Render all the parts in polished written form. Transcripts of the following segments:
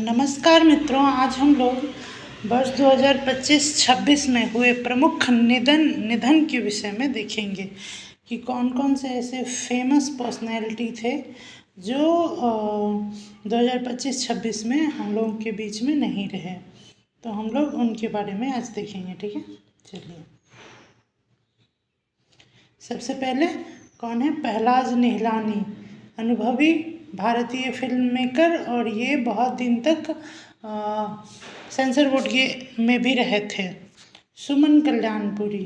नमस्कार मित्रों, आज हम लोग वर्ष 2025-26 में हुए प्रमुख निधन के विषय में देखेंगे कि कौन कौन से ऐसे फेमस पर्सनैलिटी थे जो 2025-26 में हम लोगों के बीच में नहीं रहे। तो हम लोग उनके बारे में आज देखेंगे, ठीक है। चलिए, सबसे पहले कौन है? प्रहलाद निहलानी, अनुभवी भारतीय फिल्म मेकर, और ये बहुत दिन तक सेंसर बोर्ड में भी रहे थे। सुमन कल्याणपुरी,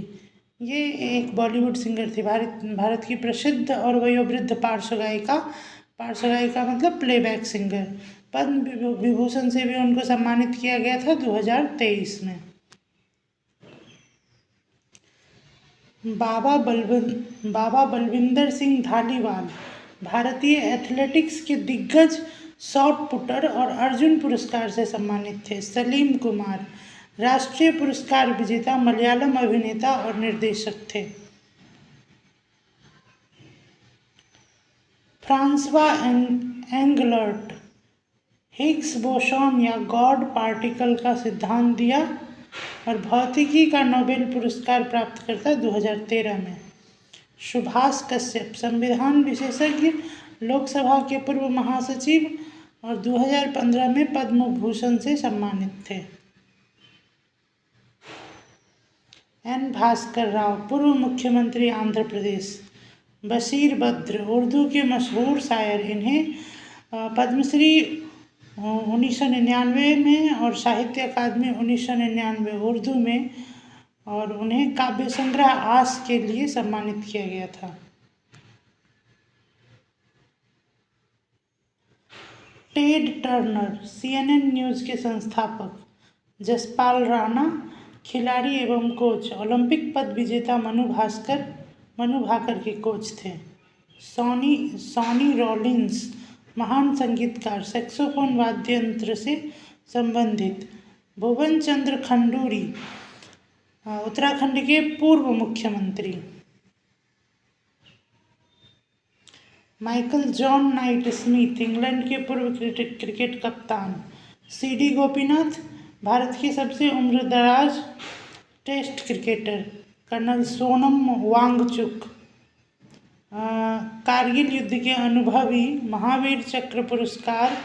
ये एक बॉलीवुड सिंगर थी, भारत की प्रसिद्ध और वयोवृद्ध पार्श्व गायिका मतलब प्लेबैक सिंगर। पद्म विभूषण से भी उनको सम्मानित किया गया था 2023 में। बाबा बलविंदर सिंह धालीवाल, भारतीय एथलेटिक्स के दिग्गज शॉट पुटर और अर्जुन पुरस्कार से सम्मानित थे। सलीम कुमार, राष्ट्रीय पुरस्कार विजेता मलयालम अभिनेता और निर्देशक थे। फ्रांसवा एंगलर्ट, हिग्स बोसॉन या गॉड पार्टिकल का सिद्धांत दिया और भौतिकी का नोबेल पुरस्कार प्राप्त करता 2013 में। सुभाष कश्यप, संविधान विशेषज्ञ, लोकसभा के पूर्व महासचिव और 2015 में पद्म भूषण से सम्मानित थे। एन भास्कर राव, पूर्व मुख्यमंत्री आंध्र प्रदेश। बशीर बद्र, उर्दू के मशहूर शायर, इन्हें पद्मश्री 1999 में और साहित्य अकादमी 1999 उर्दू में, और उन्हें काव्य संग्रह आस के लिए सम्मानित किया गया था। टेड टर्नर, CNN न्यूज़ के संस्थापक। जसपाल राणा, खिलाड़ी एवं कोच, ओलंपिक पद विजेता मनु भाकर के कोच थे। सॉनी रॉलिंस, महान संगीतकार, सैक्सोफोन वाद्य यंत्र से संबंधित। भुवन चंद्र खंडूरी, उत्तराखंड के पूर्व मुख्यमंत्री। Michael John Knight Smith, England के पूर्व क्रिकेट कप्तान। CD गोपीनाथ, भारत के सबसे उम्रदराज test cricketer. Colonel Sonam Wangchuk, Kargil युद्ध के अनुभवी, महावीर चक्र पुरस्कार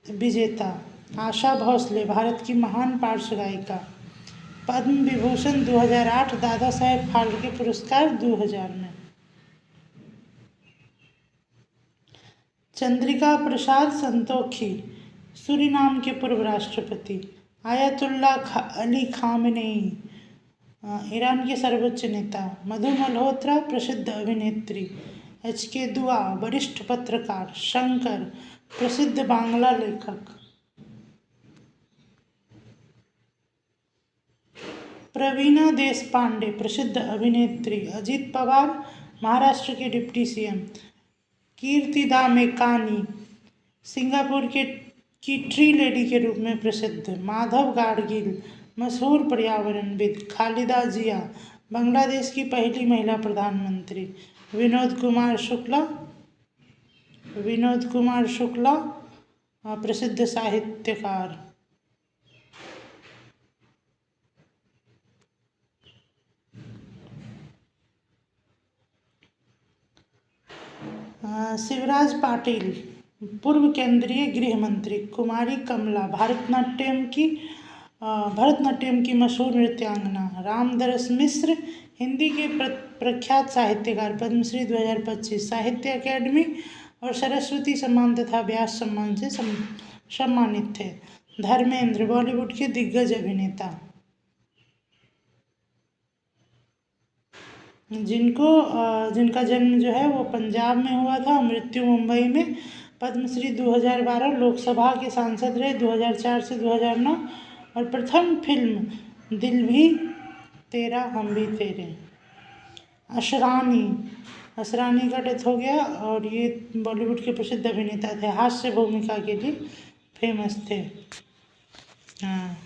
विजेता। आशा भोसले, भारत की महान पार्श्व गायिका। पद्म विभूषण 2008, दादा साहेब फाल्के पुरस्कार 2000 में। चंद्रिका प्रसाद संतोखी, सूरीनाम के पूर्व राष्ट्रपति। आयतुल्लाह अली खामेनेई, ईरान के सर्वोच्च नेता। मधु मल्होत्रा, प्रसिद्ध अभिनेत्री। HK दुआ, वरिष्ठ पत्रकार। शंकर, प्रसिद्ध बांग्ला लेखक। प्रवीणा देशपांडे, प्रसिद्ध अभिनेत्री। अजित पवार, महाराष्ट्र के डिप्टी CM। कीर्तिदा मेकानी, सिंगापुर की ट्री लेडी के रूप में प्रसिद्ध। माधव गाडगिल, मशहूर पर्यावरणविद। खालिदा जिया, बांग्लादेश की पहली महिला प्रधानमंत्री। विनोद कुमार शुक्ला, प्रसिद्ध साहित्यकार। शिवराज पाटिल, पूर्व केंद्रीय गृह मंत्री। कुमारी कमला, भरतनाट्यम की मशहूर नृत्यांगना। रामदरस मिश्र, हिंदी के प्रख्यात साहित्यकार, पद्मश्री 2025, साहित्य अकेडमी और सरस्वती सम्मान तथा व्यास सम्मान से सम्मानित थे। धर्मेंद्र, बॉलीवुड के दिग्गज अभिनेता, जिनका जन्म जो है वो पंजाब में हुआ था, मृत्यु मुंबई में। पद्मश्री 2012, लोकसभा के सांसद रहे 2004 से 2009, और प्रथम फिल्म दिल भी तेरा हम भी तेरे। असरानी का डेथ हो गया, और ये बॉलीवुड के प्रसिद्ध अभिनेता थे, हास्य भूमिका के लिए फेमस थे। हाँ,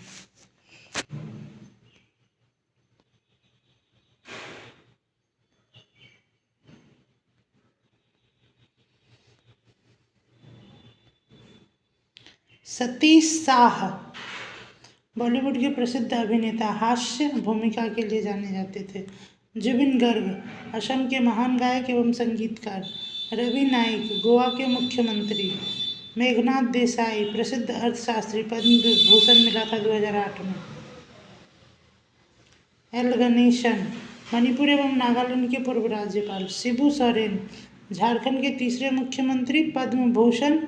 सतीश शाह बॉलीवुड के प्रसिद्ध अभिनेता, हास्य भूमिका के लिए जाने जाते थे। जुबिन गर्ग असम के महान गायक एवं संगीतकार। रवि नाइक गोवा के मुख्यमंत्री। मेघनाथ देसाई प्रसिद्ध अर्थशास्त्री, पद्म भूषण मिला था 2008 में। एल गणेशन मणिपुर एवं नागालैंड के पूर्व राज्यपाल। शिबू सोरेन झारखंड के तीसरे मुख्यमंत्री, पद्म भूषण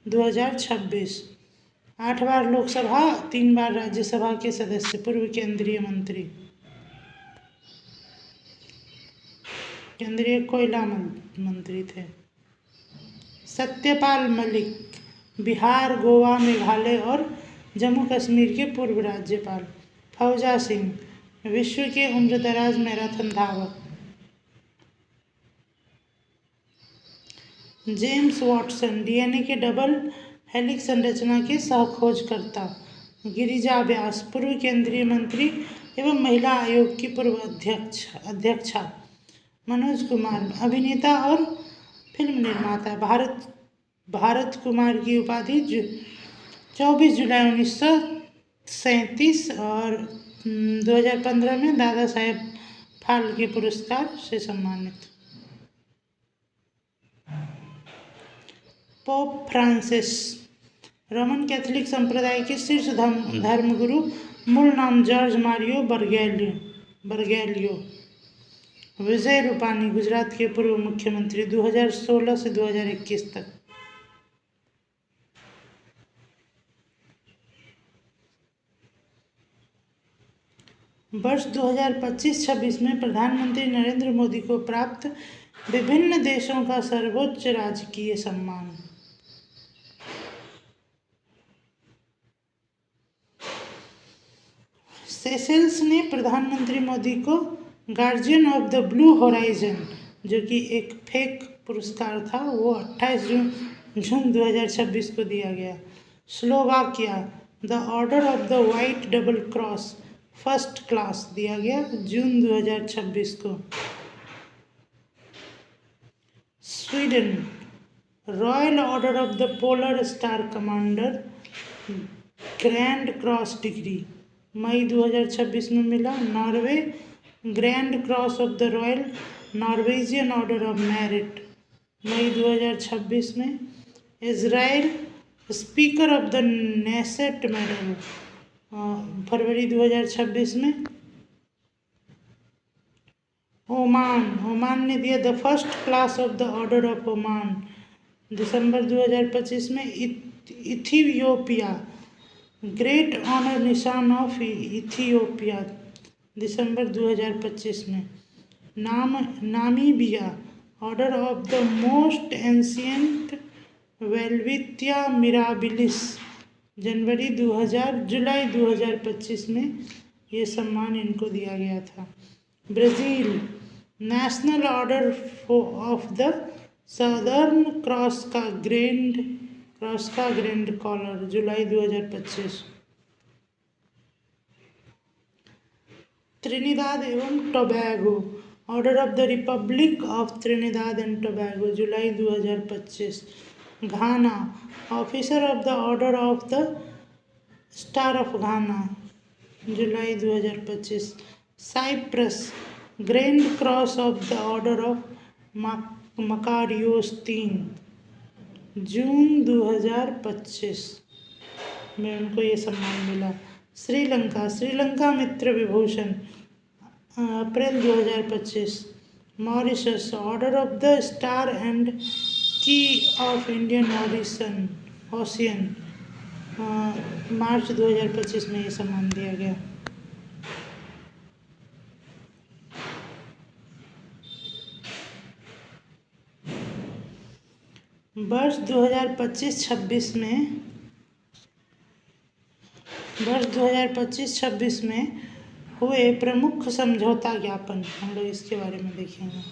2026। 8 बार लोकसभा, 3 बार राज्यसभा के सदस्य, पूर्व केंद्रीय मंत्री, केंद्रीय कोयला मंत्री थे। सत्यपाल मलिक बिहार, गोवा, मेघालय और जम्मू कश्मीर के पूर्व राज्यपाल। फौजा सिंह विश्व के उम्रदराज मैराथन धावक। जेम्स वॉटसन डीएनए के डबल हेलिक्स संरचना के सहखोजकर्ता। गिरिजा व्यास पूर्व केंद्रीय मंत्री एवं महिला आयोग की पूर्व अध्यक्षा। मनोज कुमार अभिनेता और फिल्म निर्माता। भारत कुमार की उपाधि 24 जुलाई 1937 और 2015 में दादा साहेब फाल्के पुरस्कार से सम्मानित। पोप फ्रांसिस रोमन कैथोलिक संप्रदाय के शीर्ष धर्मगुरु। मूल नाम जॉर्ज मारियो बर्गेलियो। विजय रूपानी गुजरात के पूर्व मुख्यमंत्री 2016 से 2021 तक। वर्ष 2025-26 में प्रधानमंत्री नरेंद्र मोदी को प्राप्त विभिन्न देशों का सर्वोच्च राजकीय सम्मान। सेशेल्स ने प्रधानमंत्री मोदी को guardian of the blue horizon, जो कि एक फेक पुरस्कार था, वो 28 जून 2026 को दिया गया। Slovakia the Order of the White Double Cross First Class दिया गया जून 2026 को। Sweden Royal Order of the Polar Star Commander Grand Cross degree मई 2026 में मिला। Norway Grand Cross of the Royal Norwegian Order of Merit मई 2026 में। Israel Speaker of the Knesset Medal फरवरी 2026 में। ओमान ने दिया the First Class of the Order of Oman दिसंबर 2025 में। Ethiopia Great Honour Nishan of Ethiopia दिसंबर 2025 में। Namibia Order of the Most Ancient Welwitschia Mirabilis जुलाई 2025 में ये सम्मान इनको दिया गया था। Brazil National Order of the Southern Cross का ग्रैंड कॉलर जुलाई 2025। त्रिनिदाद एवं Tobago Order of the Republic of Trinidad and Tobago जुलाई 2025। Ghana Officer of the Order of the Star of Ghana जुलाई 2025। Cyprus Grand Cross of the Order of Makarios 3 जून 2025 में उनको ये सम्मान मिला। श्रीलंका मित्र विभूषण अप्रैल 2025। Mauritius order of the star and की of Indian ocean मार्च 2025 में ये सम्मान दिया गया। वर्ष 2025-26 में हुए प्रमुख समझौता ज्ञापन हम लोग इसके बारे में देखेंगे।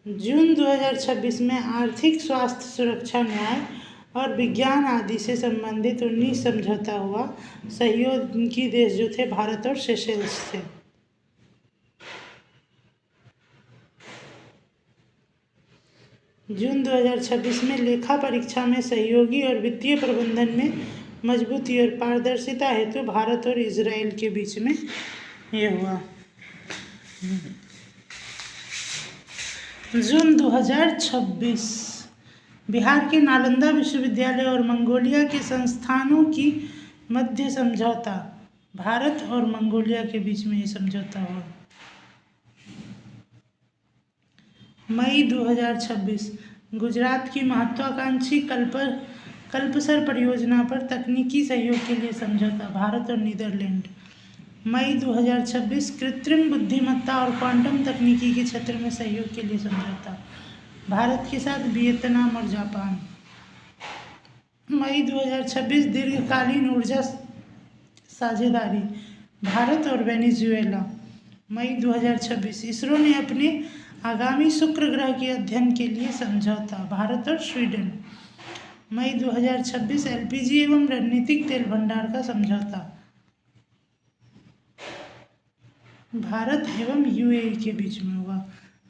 जून 2026 में आर्थिक, स्वास्थ्य, सुरक्षा, न्याय और विज्ञान आदि से संबंधित 19 समझौता हुआ। सहयोगी देश जो थे भारत और सेशेल्स थे। जून 2026 में लेखा परीक्षा में सहयोगी और वित्तीय प्रबंधन में मजबूती और पारदर्शिता हेतु भारत और इजराइल के बीच में ये हुआ। जून 2026 बिहार के नालंदा विश्वविद्यालय और मंगोलिया के संस्थानों की मध्य समझौता, भारत और मंगोलिया के बीच में ये समझौता हुआ। मई 2026 गुजरात की महत्वाकांक्षी कल्पसर परियोजना पर तकनीकी सहयोग के लिए समझौता, भारत और नीदरलैंड। मई 2026 कृत्रिम बुद्धिमत्ता और क्वांटम तकनीकी के क्षेत्र में सहयोग के लिए समझौता, भारत के साथ वियतनाम और जापान। मई 2026 दीर्घकालीन ऊर्जा साझेदारी, भारत और वेनेजुएला। मई 2026 इसरो ने अपने आगामी शुक्र ग्रह के अध्ययन के लिए समझौता, भारत और स्वीडन। मई 2026 एलपीजी एवं रणनीतिक तेल भंडार का समझौता, भारत एवं यूएई के बीच में हुआ।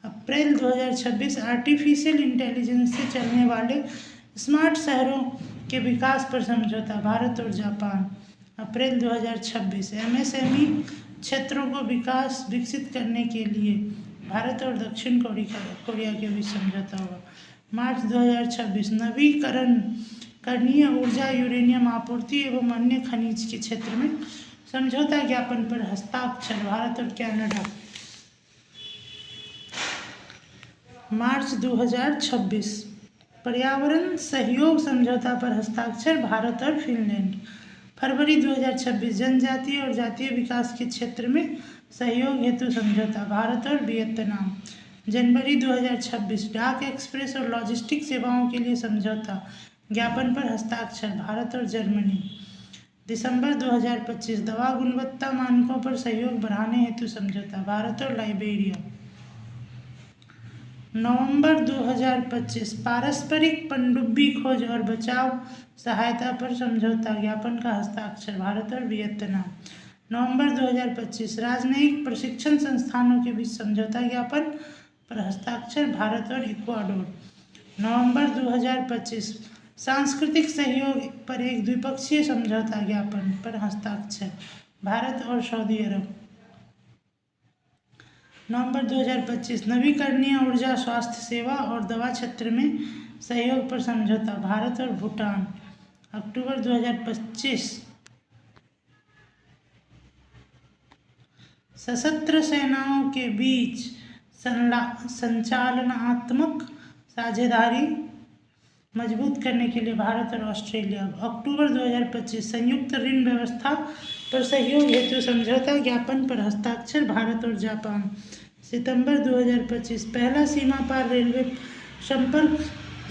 अप्रैल 2026 आर्टिफिशियल इंटेलिजेंस से चलने वाले स्मार्ट शहरों के विकास पर समझौता, भारत और जापान। अप्रैल 2026 एमएसएमई क्षेत्रों को विकसित करने के लिए भारत और दक्षिण कोरिया के बीच समझौता हुआ। मार्च 2026 नवीकरणीय ऊर्जा, यूरेनियम आपूर्ति एवं अन्य खनिज के क्षेत्र में समझौता ज्ञापन पर हस्ताक्षर, भारत और कनाडा। मार्च 2026 पर्यावरण सहयोग समझौता पर हस्ताक्षर, भारत और फिनलैंड। फरवरी 2026 जनजातीय और जातीय विकास के क्षेत्र में सहयोग हेतु समझौता, भारत और वियतनाम। जनवरी 2026 डाक एक्सप्रेस और लॉजिस्टिक सेवाओं के लिए समझौता ज्ञापन पर हस्ताक्षर, भारत और जर्मनी। दिसंबर 2025 दवा गुणवत्ता मानकों पर सहयोग बढ़ाने हेतु समझौता, भारत और लाइबेरिया। नवंबर 2025 पारस्परिक पनडुब्बी खोज और बचाव सहायता पर समझौता ज्ञापन का हस्ताक्षर, भारत और वियतनाम। नवंबर 2025 राजनयिक प्रशिक्षण संस्थानों के बीच समझौता ज्ञापन पर हस्ताक्षर, भारत और इक्वाडोर। नवंबर 2025 सांस्कृतिक सहयोग पर एक द्विपक्षीय समझौता ज्ञापन पर हस्ताक्षर, भारत और सऊदी अरब। नवंबर 2025 नवीकरणीय ऊर्जा, स्वास्थ्य सेवा और दवा क्षेत्र में सहयोग पर समझौता, भारत और भूटान। अक्टूबर 2025 सशस्त्र सेनाओं के बीच संचालनात्मक साझेदारी मजबूत करने के लिए भारत और ऑस्ट्रेलिया। अक्टूबर 2025 संयुक्त ऋण व्यवस्था पर सहयोग हेतु समझौता ज्ञापन पर हस्ताक्षर, भारत और जापान। सितंबर 2025 पहला सीमा पार रेलवे संपर्क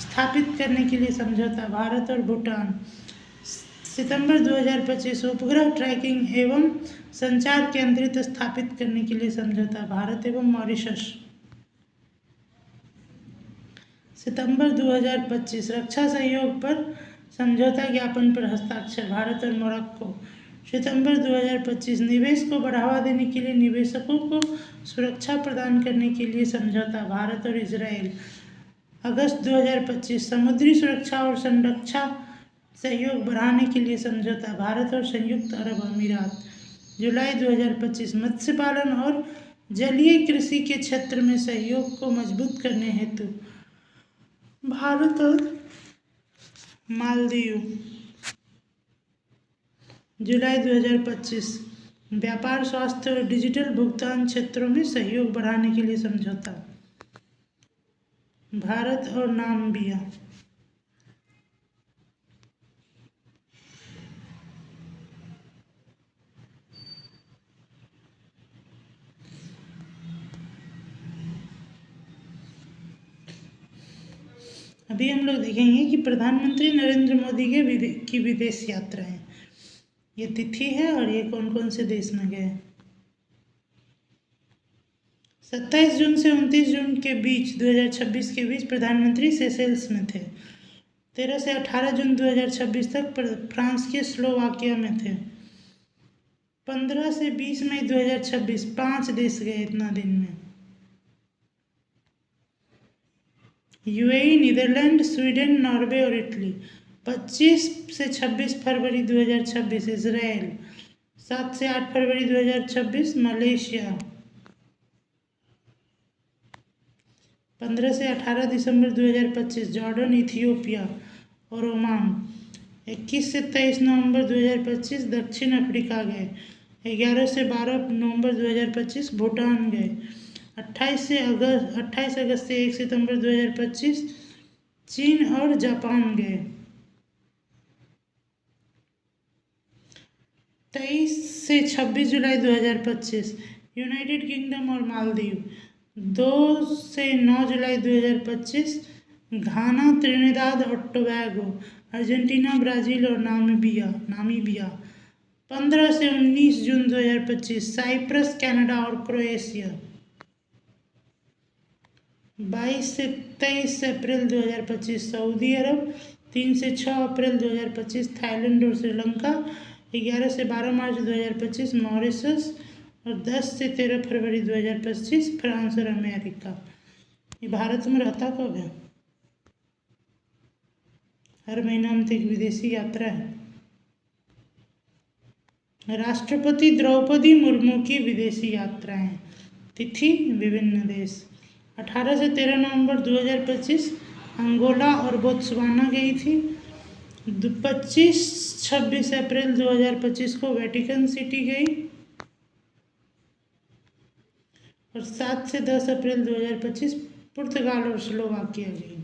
स्थापित करने के लिए समझौता, भारत और भूटान। सितंबर 2025 उपग्रह ट्रैकिंग एवं संचार केंद्रित स्थापित करने के लिए समझौता, भारत एवं मॉरिशस। सितंबर 2025 रक्षा सहयोग पर समझौता ज्ञापन पर हस्ताक्षर, भारत और मोरक्को। सितंबर 2025 निवेश को बढ़ावा देने के लिए निवेशकों को सुरक्षा प्रदान करने के लिए समझौता, भारत और इजराइल। अगस्त 2025 समुद्री सुरक्षा और संरक्षा सहयोग बढ़ाने के लिए समझौता, भारत और संयुक्त अरब अमीरात। जुलाई 2025 मत्स्य पालन और जलीय कृषि के क्षेत्र में सहयोग को मजबूत करने हेतु भारत और मालदीव। जुलाई 2025 व्यापार, स्वास्थ्य और डिजिटल भुगतान क्षेत्रों में सहयोग बढ़ाने के लिए समझौता, भारत और नामीबिया। अभी हम लोग देखेंगे कि प्रधानमंत्री नरेंद्र मोदी की विदेश यात्राएं, ये तिथि है और ये कौन कौन से देश में गए। 27 जून से 29 जून के बीच 2026 के बीच प्रधानमंत्री सेशेल्स में थे। 13 से 18 जून 2026 तक फ्रांस के स्लोवाकिया में थे। 15 से 20 मई 2026 5 देश गए इतना दिन में। यूएई, नीदरलैंड, स्वीडन, नॉर्वे और इटली। 25 से 26 फरवरी 2026 इजराइल। 7 से 8 फरवरी 2026 मलेशिया। 15 से 18 दिसंबर 2025 जॉर्डन, इथियोपिया और ओमान। 21 से 23 नवंबर 2025 दक्षिण अफ्रीका गए। 11 से 12 नवंबर 2025 भूटान गए। 28 अगस्त से 1 सितंबर 2025 चीन और जापान गए। 23 से 26 जुलाई 2025 यूनाइटेड किंगडम और मालदीव। 2 से 9 जुलाई 2025 घाना, त्रिनिदाद और टोबैगो, अर्जेंटीना, ब्राज़ील और नामीबिया। 15 से 19 जून 2025 साइप्रस, कनाडा और क्रोएशिया। 22 से 23 अप्रैल 2025 सऊदी अरब। 3 से 6 अप्रैल 2025 थाईलैंड और श्रीलंका। 11 से 12 मार्च 2025 मॉरिशस और 10 से 13 फरवरी 2025 फ्रांस और अमेरिका। ये भारत में रहता कब है? हर महीना में एक विदेशी यात्रा है। राष्ट्रपति द्रौपदी मुर्मू की विदेशी यात्राएं। तिथि विभिन्न देश। 18 से 13 नवंबर 2025 अंगोला और बोत्सवाना गई थी। 25-26 अप्रैल 2025 को वेटिकन सिटी गई और 7 से 10 अप्रैल 2025 पुर्तगाल और स्लोवाकिया गई।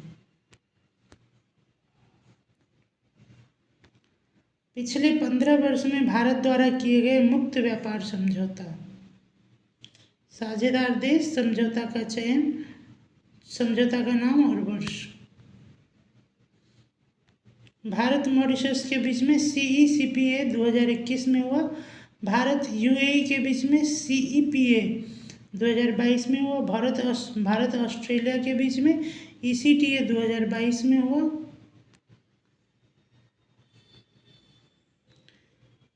पिछले 15 वर्ष में भारत द्वारा किए गए मुक्त व्यापार समझौता। साझेदार देश, समझौता का चयन, समझौता का नाम और वर्ष। भारत मॉरिशस के बीच में CECPA 2021 में हुआ। भारत UAE के बीच में CEPA 2022 में हुआ। भारत ऑस्ट्रेलिया के बीच में ECTA 2022 में हुआ।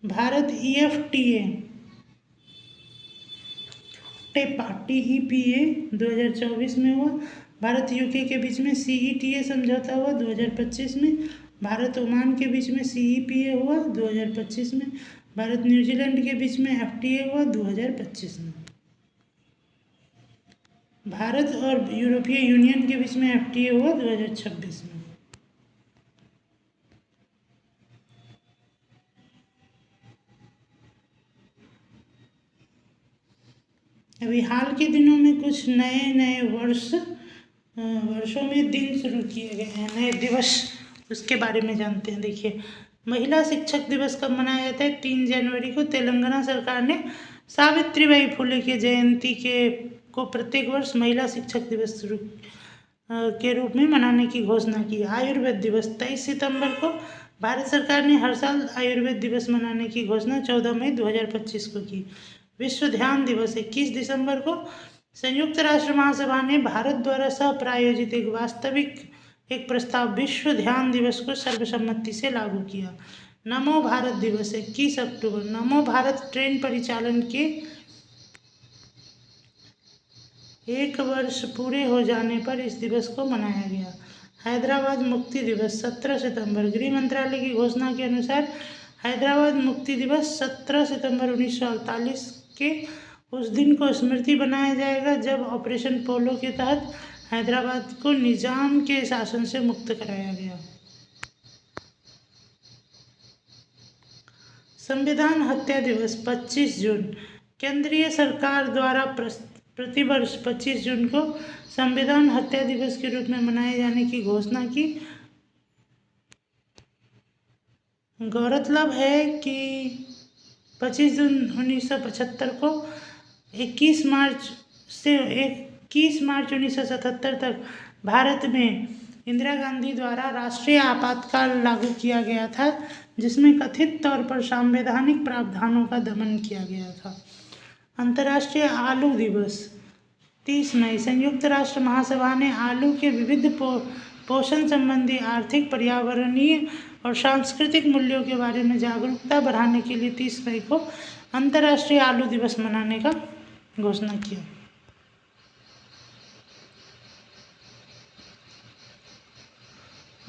भारत EFTA TEPA 2024 में हुआ। भारत UK के बीच में CETA समझौता हुआ 2025 में। भारत ओमान के बीच में CEPA हुआ 2025 में। भारत न्यूजीलैंड के बीच में FTA हुआ 2025 में। भारत और यूरोपीय यूनियन के बीच में FTA हुआ 2026 में। अभी हाल के दिनों में कुछ नए वर्षों में दिन शुरू किए गए हैं, नए दिवस, उसके बारे में जानते हैं। देखिए, महिला शिक्षक दिवस कब मनाया जाता है? 3 जनवरी को तेलंगाना सरकार ने सावित्रीबाई फुले की जयंती को प्रत्येक वर्ष महिला शिक्षक दिवस के रूप में मनाने की घोषणा की। आयुर्वेद दिवस 23 सितंबर को भारत सरकार ने हर साल आयुर्वेद दिवस मनाने की घोषणा 14 मई 2025 को की। विश्व ध्यान दिवस 21 दिसंबर को संयुक्त राष्ट्र महासभा ने भारत द्वारा सह प्रायोजित एक प्रस्ताव विश्व ध्यान दिवस को सर्वसम्मति से लागू किया। नमो भारत दिवस 21 अक्टूबर। नमो भारत ट्रेन परिचालन के 1 वर्ष पूरे हो जाने पर इस दिवस को मनाया गया। हैदराबाद मुक्ति दिवस 17 सितंबर। गृह मंत्रालय की घोषणा के अनुसार हैदराबाद मुक्ति दिवस 17 सितंबर 1948 के उस दिन को स्मृति बनाया जाएगा जब ऑपरेशन पोलो के तहत हैदराबाद को निजाम के शासन से मुक्त कराया गया। संविधान हत्या दिवस 25 जून। केंद्रीय सरकार द्वारा प्रतिवर्ष 25 जून को संविधान हत्या दिवस के रूप में मनाए जाने की घोषणा की। गौरतलब है कि 25 जून 1975 को 21 मार्च 1977 तक भारत में इंदिरा गांधी द्वारा राष्ट्रीय आपातकाल लागू किया गया था, जिसमें कथित तौर पर संवैधानिक प्रावधानों का दमन किया गया था। अंतर्राष्ट्रीय आलू दिवस 30 मई। संयुक्त राष्ट्र महासभा ने आलू के विविध पोषण संबंधी आर्थिक, पर्यावरणीय और सांस्कृतिक मूल्यों के बारे में जागरूकता बढ़ाने के लिए 30 मई को अंतर्राष्ट्रीय आलू दिवस मनाने का घोषणा किया।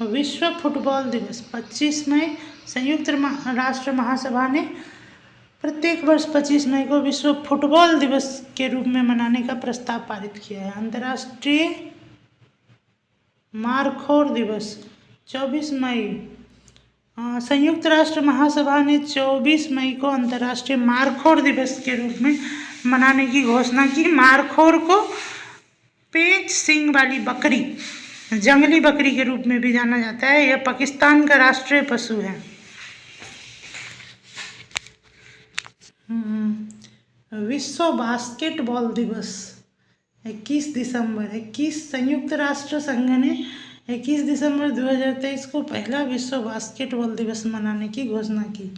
विश्व फुटबॉल दिवस 25 मई। संयुक्त राष्ट्र महासभा ने प्रत्येक वर्ष 25 मई को विश्व फुटबॉल दिवस के रूप में मनाने का प्रस्ताव पारित किया है। अंतर्राष्ट्रीय मारखोर दिवस 24 मई। संयुक्त राष्ट्र महासभा ने 24 मई को अंतर्राष्ट्रीय मारखोर दिवस के रूप में मनाने की घोषणा की। मारखोर को पेंच सींग वाली बकरी, जंगली बकरी के रूप में भी जाना जाता है। यह पाकिस्तान का राष्ट्रीय पशु है। विश्व बास्केटबॉल दिवस 21 दिसंबर। संयुक्त राष्ट्र संघ ने 21 दिसंबर 2023 को पहला विश्व बास्केटबॉल दिवस मनाने की घोषणा की।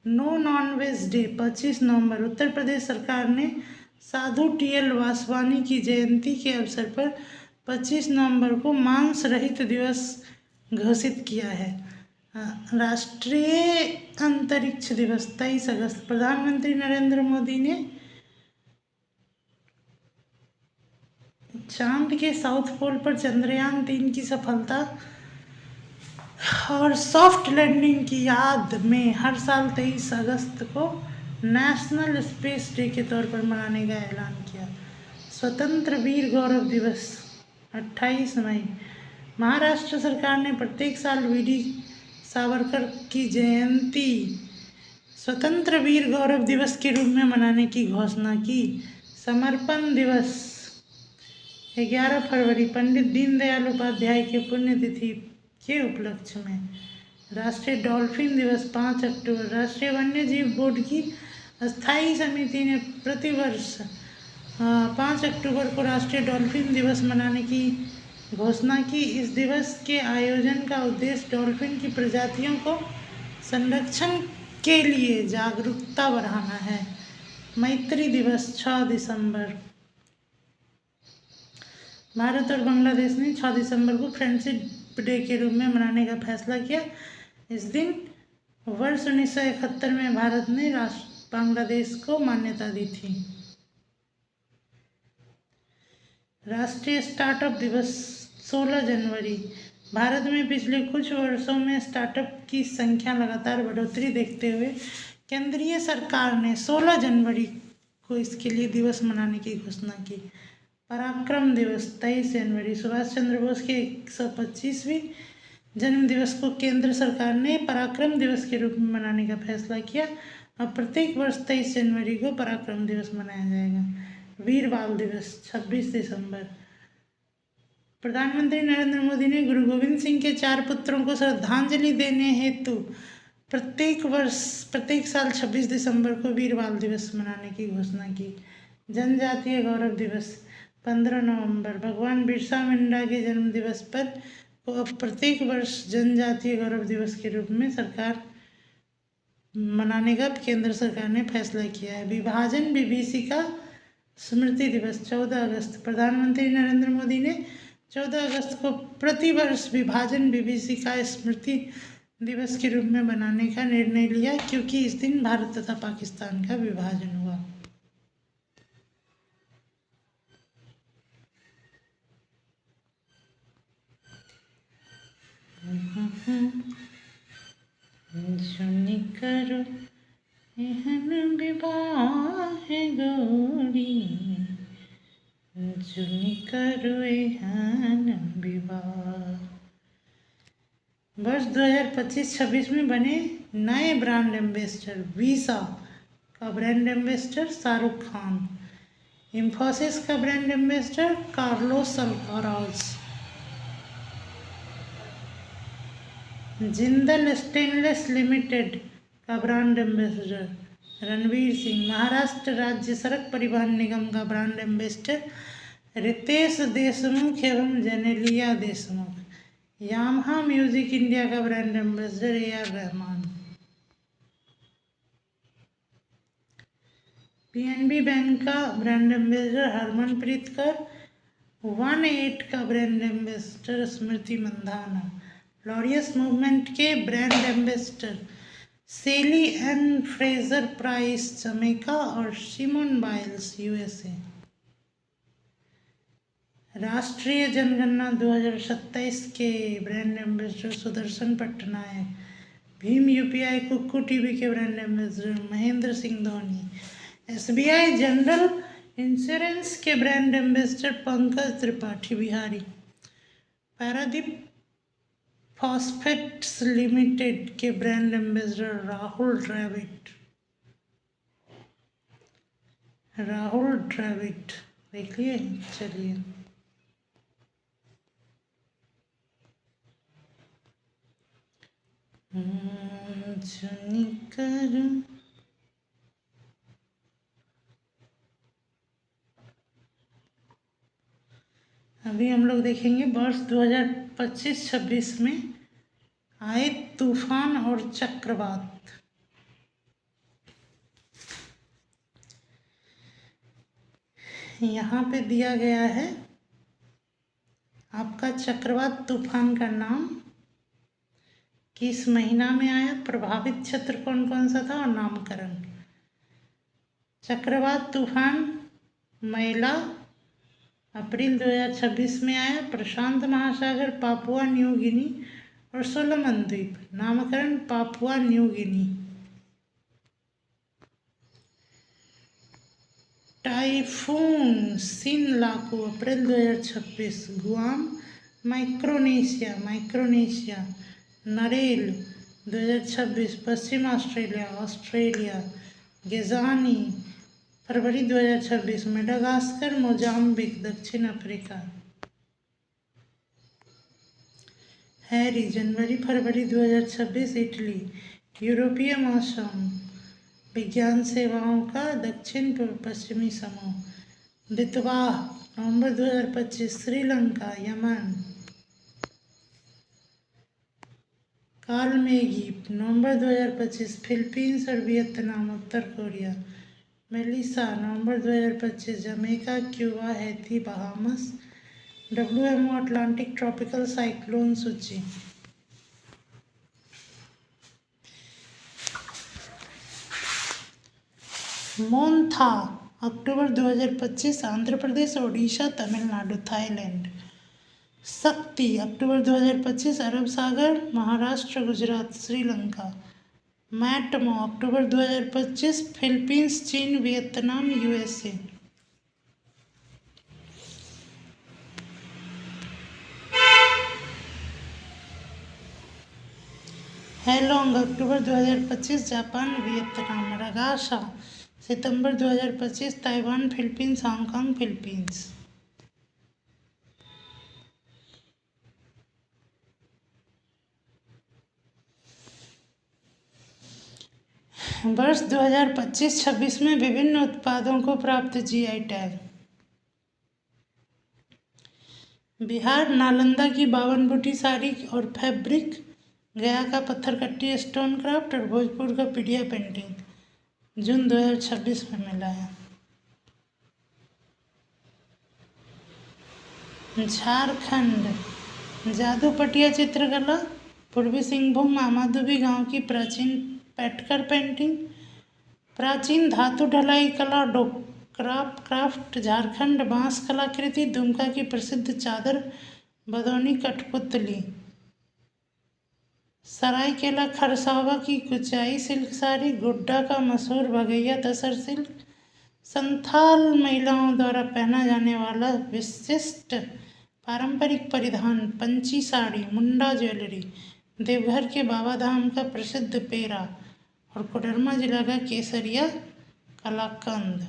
नो नॉन वेज डे 25 नवंबर। उत्तर प्रदेश सरकार ने साधु टी.एल. वासवानी की जयंती के अवसर पर 25 नवंबर को मांस रहित दिवस घोषित किया है। राष्ट्रीय अंतरिक्ष दिवस 23 अगस्त। प्रधानमंत्री नरेंद्र मोदी ने चांद के साउथ पोल पर चंद्रयान 3 की सफलता और सॉफ्ट लैंडिंग की याद में हर साल 23 अगस्त को नेशनल स्पेस डे के तौर पर मनाने का ऐलान किया। स्वतंत्र वीर गौरव दिवस 28 मई। महाराष्ट्र सरकार ने प्रत्येक साल वीर सावरकर की जयंती स्वतंत्र वीर गौरव दिवस के रूप में मनाने की घोषणा की। समर्पण दिवस 11 फरवरी। पंडित दीनदयाल उपाध्याय के पुण्यतिथि के उपलक्ष्य में। राष्ट्रीय डॉल्फिन दिवस 5 अक्टूबर। राष्ट्रीय वन्यजीव बोर्ड की अस्थायी समिति ने प्रतिवर्ष 5 अक्टूबर को राष्ट्रीय डॉल्फिन दिवस मनाने की घोषणा की। इस दिवस के आयोजन का उद्देश्य डॉल्फिन की प्रजातियों को संरक्षण के लिए जागरूकता बढ़ाना है। मैत्री दिवस 6 दिसंबर। भारत और बांग्लादेश ने 6 दिसंबर को फ्रेंडशिप डे के रूप में मनाने का फैसला किया। इस दिन वर्ष 1971 में भारत ने बांग्लादेश को मान्यता दी थी। राष्ट्रीय स्टार्टअप दिवस 16 जनवरी। भारत में पिछले कुछ वर्षों में स्टार्टअप की संख्या लगातार बढ़ोतरी देखते हुए केंद्रीय सरकार ने 16 जनवरी को इसके लिए दिवस मनाने की घोषणा की। पराक्रम दिवस 23 जनवरी। सुभाष चंद्र बोस के 125वीं जन्म दिवस को केंद्र सरकार ने पराक्रम दिवस के रूप में मनाने का फैसला किया। अब प्रत्येक वर्ष 23 जनवरी को पराक्रम दिवस मनाया जाएगा। वीर बाल दिवस 26 दिसंबर। प्रधानमंत्री नरेंद्र मोदी ने गुरु गोविंद सिंह के 4 पुत्रों को श्रद्धांजलि देने हेतु प्रत्येक साल 26 दिसंबर को वीर बाल दिवस मनाने की घोषणा की। जनजातीय गौरव दिवस 15 नवंबर। भगवान बिरसा मुंडा के जन्म दिवस पर को अब प्रत्येक वर्ष जनजातीय गौरव दिवस के रूप में सरकार मनाने का केंद्र सरकार ने फैसला किया है। विभाजन विभीषिका स्मृति दिवस 14 अगस्त। प्रधानमंत्री नरेंद्र मोदी ने 14 अगस्त को प्रतिवर्ष विभाजन विभीषिका स्मृति दिवस के रूप में मनाने का निर्णय लिया, क्योंकि इस दिन भारत तथा पाकिस्तान का विभाजन हुआ। जुनी करो एहन विवाह गोरी, जुनी करो एहन विवाह। वर्ष 2025-26 में बने नए ब्रांड एम्बेसडर। वीसा का ब्रांड एम्बेसडर शाहरुख खान। इंफोसिस का brand ambassador Carlos Alcaraz. Jindal stainless limited का ब्रांड एम्बेसडर रणवीर सिंह। महाराष्ट्र राज्य सड़क परिवहन निगम का ब्रांड एम्बेसडर रितेश देशमुख एवं Genelia Deshmukh. Yamaha Music India का brand ambassador A R. Rahman. PNB bank का ब्रांड एम्बेसडर हरमनप्रीत कौर। 1-8 का brand ambassador Smriti Mandhana. Laureus movement के brand ambassador Shelly Ann Fraser Pryce Jamaica और सिमोन बाइल्स यूएसए। राष्ट्रीय जनगणना 2027 के brand ambassador Sudarshan Pattnaik, Bhim UPI Kukku TV के brand ambassador Mahendra Singh Dhoni, SBI General Insurance के brand ambassador Pankaj Tripathi Bihari, Paradeep phosphates limited के ब्रांड एम्बेसडर राहुल द्रविड़ देखिए। चलिए अभी हम लोग देखेंगे वर्ष 2025-26 में आए तूफान और चक्रवात। यहाँ पे दिया गया है आपका चक्रवात तूफान का नाम, किस महीना में आया, प्रभावित क्षेत्र कौन कौन सा था और नामकरण। चक्रवात तूफान मैला अप्रैल 2026 में आया, प्रशांत महासागर, पापुआ न्यू गिनी और सोलोमन द्वीप। नामकरण पापुआ न्यू गिनी। टाइफून सिनलाकू अप्रैल 2026, गुआम माइक्रोनेशिया। नरेल 2026, पश्चिम ऑस्ट्रेलिया। गेजानी फरवरी 2026, मेडागास्कर, मोजाम्बिक, दक्षिण अफ्रीका। हैरी जनवरी फरवरी 2026, इटली। यूरोपीय मौसम विज्ञान सेवाओं का दक्षिण पश्चिमी समूह। दितवाह नवंबर 2025, श्रीलंका, यमन। कालमेघी नवंबर 2025, फिलीपींस और वियतनाम, उत्तर कोरिया। मेलिसा नवंबर 2025, Jamaica, Cuba, Haiti, Bahamas. WMO Atlantic tropical cyclone सूची। मोन्था अक्टूबर 2025, आंध्र प्रदेश, ओडिशा, तमिलनाडु, थाईलैंड। शक्ति अक्टूबर 2025, अरब सागर, महाराष्ट्र, गुजरात, श्रीलंका। मैटमो अक्टूबर 2025, फिलीपींस, चीन, वियतनाम, USA। हैलोंग अक्टूबर 2025, जापान, वियतनाम। रगाशा सितंबर 2025, ताइवान, फिलीपींस, हांगकांग, फिलीपींस। वर्ष 2025-26 में विभिन्न उत्पादों को प्राप्त GI टैग। बिहार नालंदा की 52 बूटी साड़ी और फैब्रिक, गया का पत्थरकट्टी स्टोन क्राफ्ट और भोजपुर का पीडिया पेंटिंग जून 2026 में मिला है। झारखंड जादूपटिया चित्रकला, पूर्वी सिंहभूम आमादुबी गांव की प्राचीन पैटकर पेंटिंग। प्राचीन धातु ढलाई कला क्राफ्ट झारखंड। बांस कलाकृति, दुमका की प्रसिद्ध चादर बदौनी कठपुतली। सरायकेला खरसावा की कुचाई सिल्क साड़ी, गोड्डा का मशहूर भगैया तसर सिल्क। संथाल महिलाओं द्वारा पहना जाने वाला विशिष्ट पारंपरिक परिधान पंची साड़ी, मुंडा ज्वेलरी। देवघर के बाबा धाम का प्रसिद्ध पेड़ा और कोडरमा जिला का केसरिया कलाकंद।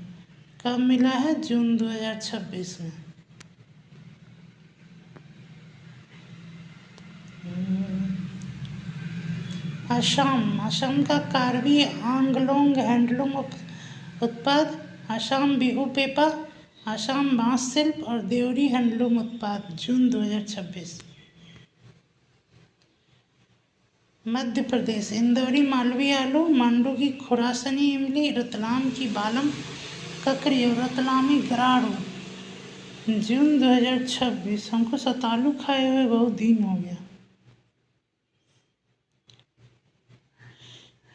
कब मिला है? जून 2026 में। असम का कार्बी आंगलोंग हैंडलूम उत्पाद। असम बिहू पेपा, असम बांस शिल्प और देवरी हैंडलूम उत्पाद जून 2026। मध्य प्रदेश इंदौरी मालवी आलू, मांडू की खुरासनी इमली, रतलाम की बालम ककड़ी और रतलामी गराड़ू जून 2026। हमको सतालू खाए हुए बहुत दिन हो गया।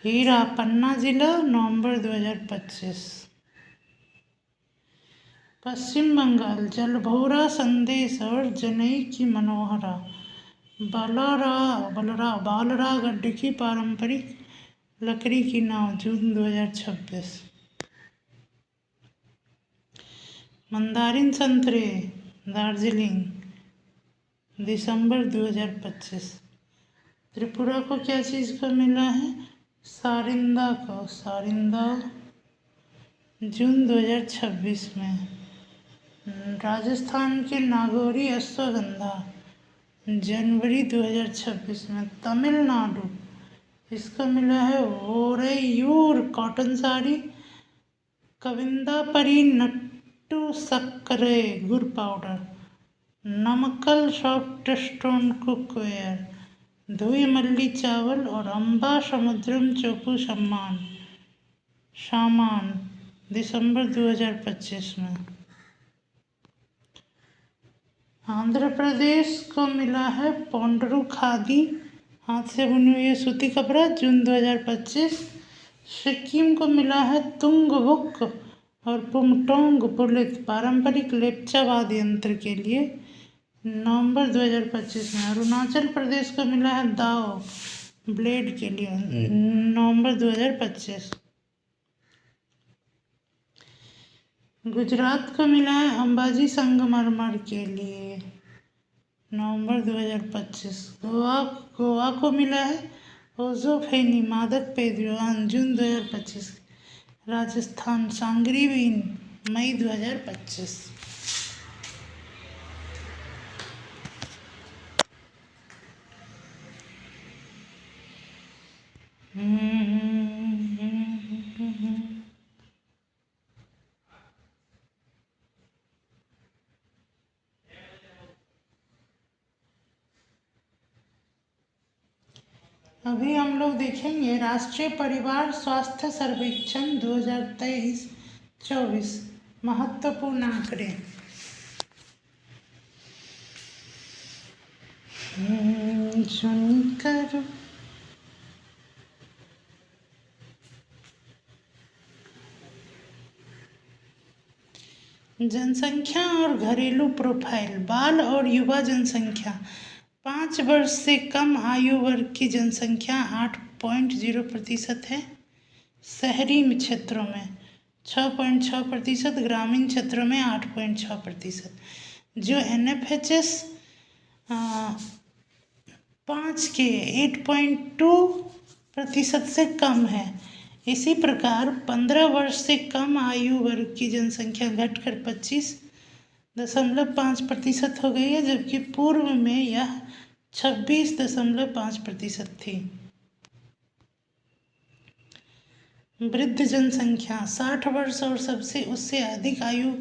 हीरा पन्ना जिला नवंबर 2025। पश्चिम बंगाल जलभौरा संदेश और जनई की मनोहरा बालरा गड्ढे की पारंपरिक लकड़ी की नाव जून 2026। मंदारिन संतरे दार्जिलिंग दिसंबर 2025। त्रिपुरा को क्या चीज़ का मिला है? सारिंदा जून 2026 में। राजस्थान के नागौरी अश्वगंधा जनवरी 2026 में। तमिलनाडु इसका मिला है ओरेयूर कॉटन साड़ी कविंदापरी नट्टू सक्करे गुड़ powder. Namakkal soft stone cookware Thooya Malli चावल और अम्बा समुद्रम चोकू सामान दिसंबर 2025 में। आंध्र प्रदेश को मिला है पोंडरू खादी हाथ से बुनी हुई सूती कपड़ा जून 2025। सिक्किम को मिला है तुंगबुक और पुमटोंग पुलित पारंपरिक लेप्चा वाद्य यंत्र के लिए नवंबर 2025 में। अरुणाचल प्रदेश को मिला है दाओ ब्लेड के लिए नवंबर 2025। गुजरात को मिला है अंबाजी संगमरमर के लिए नवंबर 2025। गोवा को मिला है ओजोफेनी मादक पेय जून 2025। राजस्थान सांगरी बीन मई 2025। अभी हम लोग देखेंगे राष्ट्रीय परिवार स्वास्थ्य सर्वेक्षण 2023-24 महत्वपूर्ण आंकड़े। सुनकर जनसंख्या और घरेलू प्रोफाइल। बाल और युवा जनसंख्या 5 वर्ष से कम आयु वर्ग की जनसंख्या 8.0% है। शहरी क्षेत्रों में 6.6%, ग्रामीण क्षेत्रों में 8.6%। जो NFHS 5 के 8.2% से कम है। इसी प्रकार 15 वर्ष से कम आयु वर्ग की जनसंख्या घटकर 25.5% हो गई है, जबकि पूर्व में यह 26.5% थी। वृद्ध जनसंख्या 60 वर्ष और उससे अधिक आयु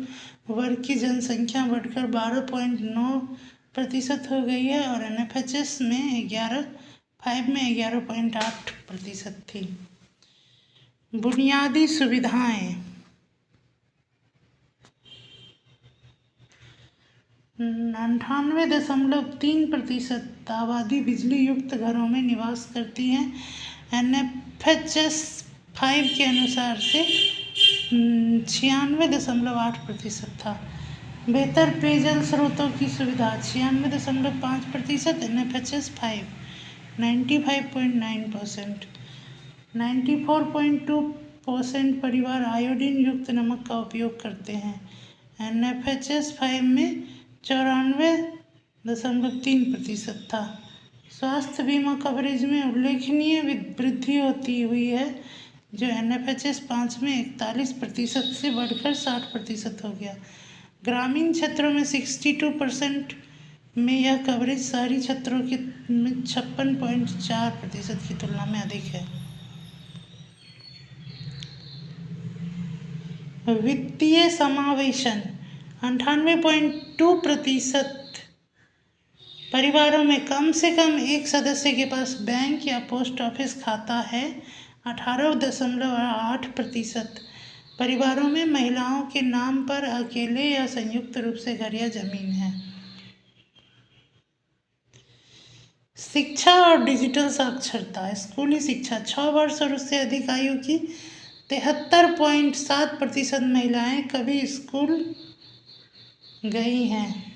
वर्ग की जनसंख्या बढ़कर 12.9% हो गई है और NFHS में 11.8% थी। बुनियादी सुविधाएं 98.3% आबादी बिजली युक्त घरों में निवास करती है। NFHS 5 के अनुसार से 96.8% था। बेहतर पेयजल स्रोतों की सुविधा 96.5%, NFHS 5 95.9%। 94.2% परिवार आयोडीन युक्त नमक का उपयोग करते हैं। NFHS 5 में 94.3% था। स्वास्थ्य बीमा कवरेज में उल्लेखनीय वृद्धि होती हुई है, जो NFHS 5 में 41% से बढ़कर 60% हो गया। ग्रामीण क्षेत्रों में 62% में यह कवरेज शहरी क्षेत्रों के में 56.4% की तुलना में अधिक है। वित्तीय समावेशन 98.2% परिवारों में कम से कम एक सदस्य के पास बैंक या पोस्ट ऑफिस खाता है। 18.8% परिवारों में महिलाओं के नाम पर अकेले या संयुक्त रूप से घर या जमीन है। शिक्षा और डिजिटल साक्षरता। स्कूली शिक्षा 6 वर्ष और उससे अधिक आयु की 73.7% महिलाएं कभी स्कूल गई हैं।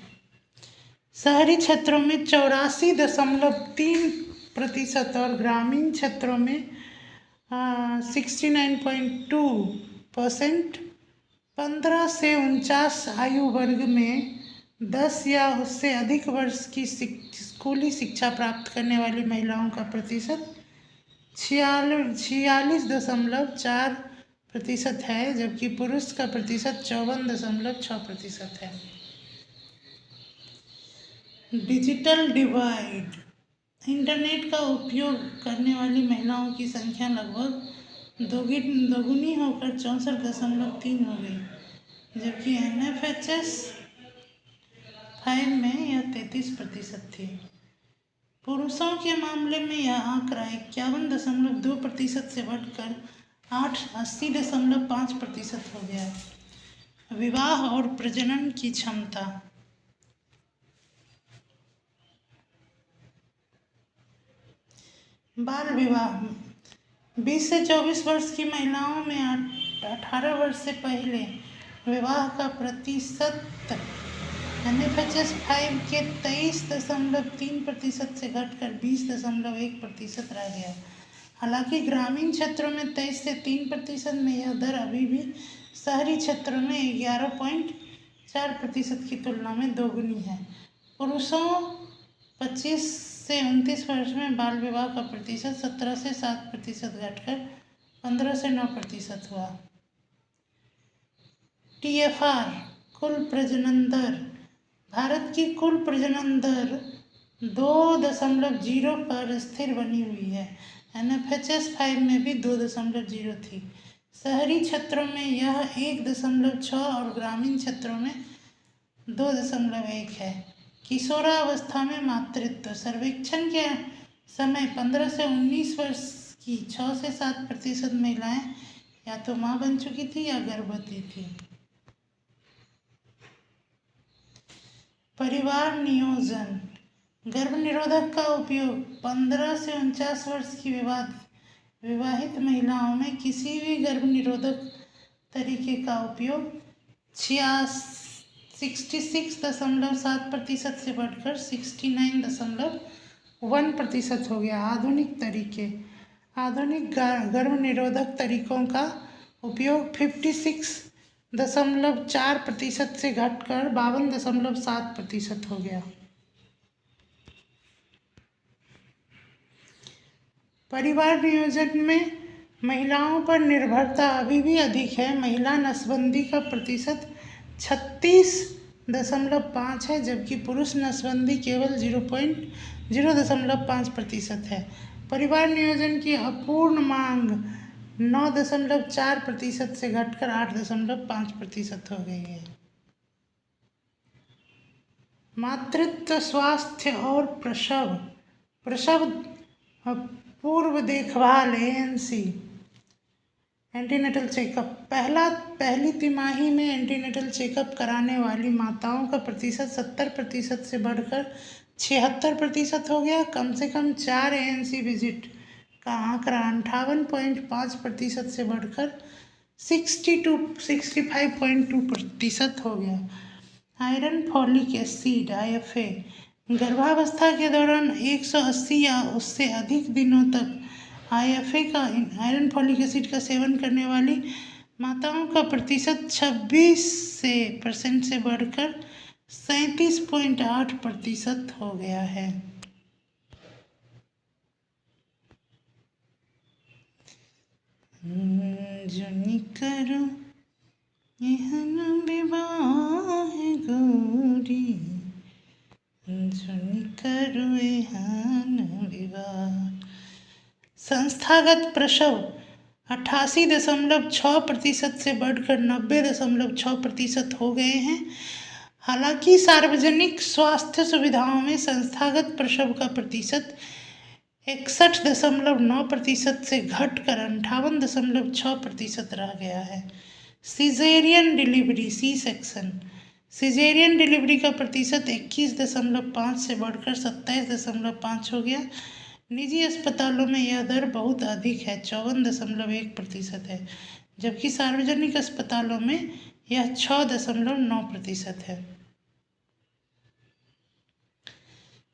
शहरी क्षेत्रों में 84.3% और ग्रामीण क्षेत्रों में 69.2%। 15 से 49 आयु वर्ग में 10 या उससे अधिक वर्ष की स्कूली शिक्षा प्राप्त करने वाली महिलाओं का प्रतिशत 46.4% है, जबकि पुरुष का प्रतिशत 54.6% है। Digital divide. इंटरनेट का उपयोग करने वाली महिलाओं की संख्या लगभग दोगुनी होकर 64.3 हो गई, जबकि NFHS 5 में यह 33% थी। पुरुषों के मामले में यह आंकड़ा 51.2% से बढ़कर 80.5% हो गया। विवाह और प्रजनन की क्षमता। बाल विवाह। 20 से 24 वर्ष की महिलाओं में 18 वर्ष से पहले विवाह का प्रतिशत NFHS 5 के 23.3% से घटकर 20.1% रह गया। हालांकि ग्रामीण क्षेत्रों में 23 से 3% में यह दर अभी भी शहरी क्षेत्रों में 11.4% की तुलना में दोगुनी है। पुरुषों 25 से 29 वर्ष में बाल विवाह का प्रतिशत 17 से 7% घटकर 15 से 9% हुआ। TFR कुल प्रजनन दर। भारत की कुल प्रजनन दर 2.0 पर स्थिर बनी हुई है। NFHS 5 में भी 2.0 थी। शहरी क्षेत्रों में यह 1.6 और ग्रामीण क्षेत्रों में 2.1 है। किशोरावस्था में मातृत्व। सर्वेक्षण के समय 15 से 19 वर्ष की 6 से 7% महिलाएं या तो मां बन चुकी थी या गर्भवती थी। परिवार नियोजन। गर्भ निरोधक का उपयोग 15 से 49 वर्ष की विवाहित महिलाओं में किसी भी गर्भ निरोधक तरीके का उपयोग 66.7% से बढ़कर 69.1% हो गया। आधुनिक गर्भ निरोधक तरीकों का उपयोग 56.4% से घटकर 52.7% हो गया। परिवार नियोजन में महिलाओं पर निर्भरता अभी भी अधिक है। महिला नसबंदी का प्रतिशत 36.5 है, जबकि पुरुष नसबंदी केवल 0.5% है। परिवार नियोजन की अपूर्ण मांग 9.4% से घटकर 8.5% हो गई है। मातृत्व, स्वास्थ्य और प्रसव पूर्व देखभाल ANC एंटीनेटल चेकअप। पहली तिमाही में एंटीनेटल चेकअप कराने वाली माताओं का प्रतिशत 70% से बढ़कर 76% हो गया। कम से कम 4 ANC विजिट का आंकड़ा 58.5% से बढ़कर 65.2% हो गया। Iron folic acid IFA। गर्भावस्था के दौरान 180 या उससे अधिक दिनों तक IFA का आयरन फॉलिक एसिड का सेवन करने वाली माताओं का प्रतिशत 26% से बढ़कर 37.8% हो गया है। जुनी करो एहन विवाह गोरी, जुनी करो एहन विवाह। संस्थागत प्रसव 88.6% से बढ़कर 90.6% हो गए हैं। हालांकि सार्वजनिक स्वास्थ्य सुविधाओं में संस्थागत प्रसव का प्रतिशत 61.9% से घटकर 58.6% रह गया है। सिजेरियन डिलीवरी C-सेक्शन। सिजेरियन डिलीवरी का प्रतिशत 21.5 से बढ़कर 27.5 हो गया। निजी अस्पतालों में यह दर बहुत अधिक है, 54.1% है, जबकि सार्वजनिक अस्पतालों में यह 6.9% है।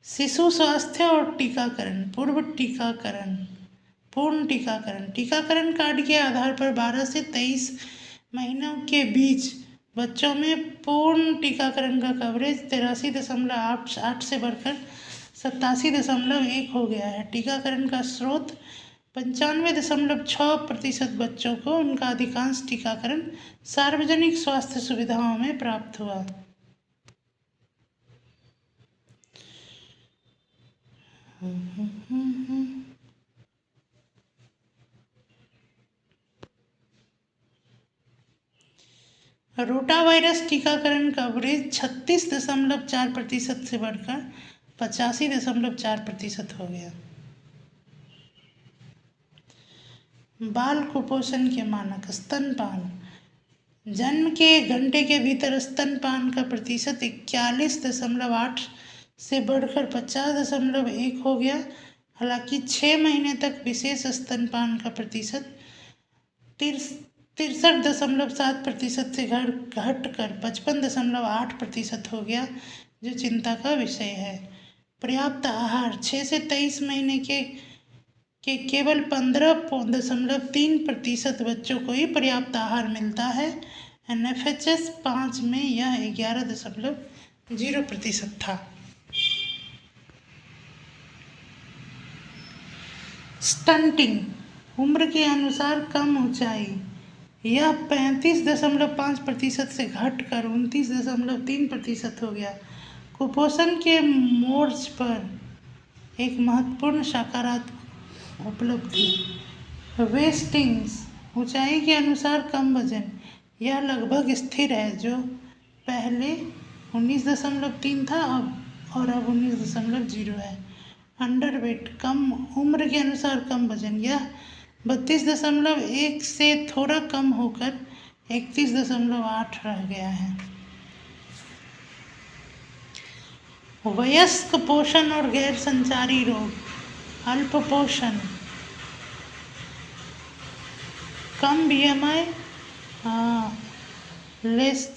शिशु स्वास्थ्य और टीकाकरण, पूर्ण टीकाकरण। टीकाकरण कार्ड के आधार पर 12 से 23 महीनों के बीच बच्चों में पूर्ण टीकाकरण का कवरेज 83.8 से बढ़कर 87.1 हो गया है। टीकाकरण का स्रोत 95.6% बच्चों को उनका अधिकांश टीकाकरण सार्वजनिक स्वास्थ्य सुविधाओं में प्राप्त हुआ। रोटा वायरस टीकाकरण कवरेज 36.4% से बढ़कर 85.4% हो गया। बाल कुपोषण के मानक। स्तनपान। जन्म के 1 घंटे के भीतर स्तनपान का प्रतिशत 41.8 से बढ़कर 50.1 हो गया। हालांकि 6 महीने तक विशेष स्तनपान का प्रतिशत 63.7% से घटकर 55.8% हो गया, जो चिंता का विषय है। पर्याप्त आहार। 6 से 23 महीने के केवल 15.3% बच्चों को ही पर्याप्त आहार मिलता है। NFHS 5 में यह 11.0% था। स्टंटिंग। उम्र के अनुसार कम ऊंचाई। यह 35.5% से घटकर 29.3% हो गया। कुपोषण के मोर्च पर एक महत्वपूर्ण सकारात्मक उपलब्धि। वेस्टिंग्स। ऊंचाई के अनुसार कम वजन। यह लगभग स्थिर है, जो पहले 19.3 था और अब 19.0 है। अंडरवेट। कम उम्र के अनुसार कम वजन। यह 32.1 से थोड़ा कम होकर 31.8 रह गया है। वयस्क पोषण और गैर संचारी रोग। अल्पपोषण। कम BMI less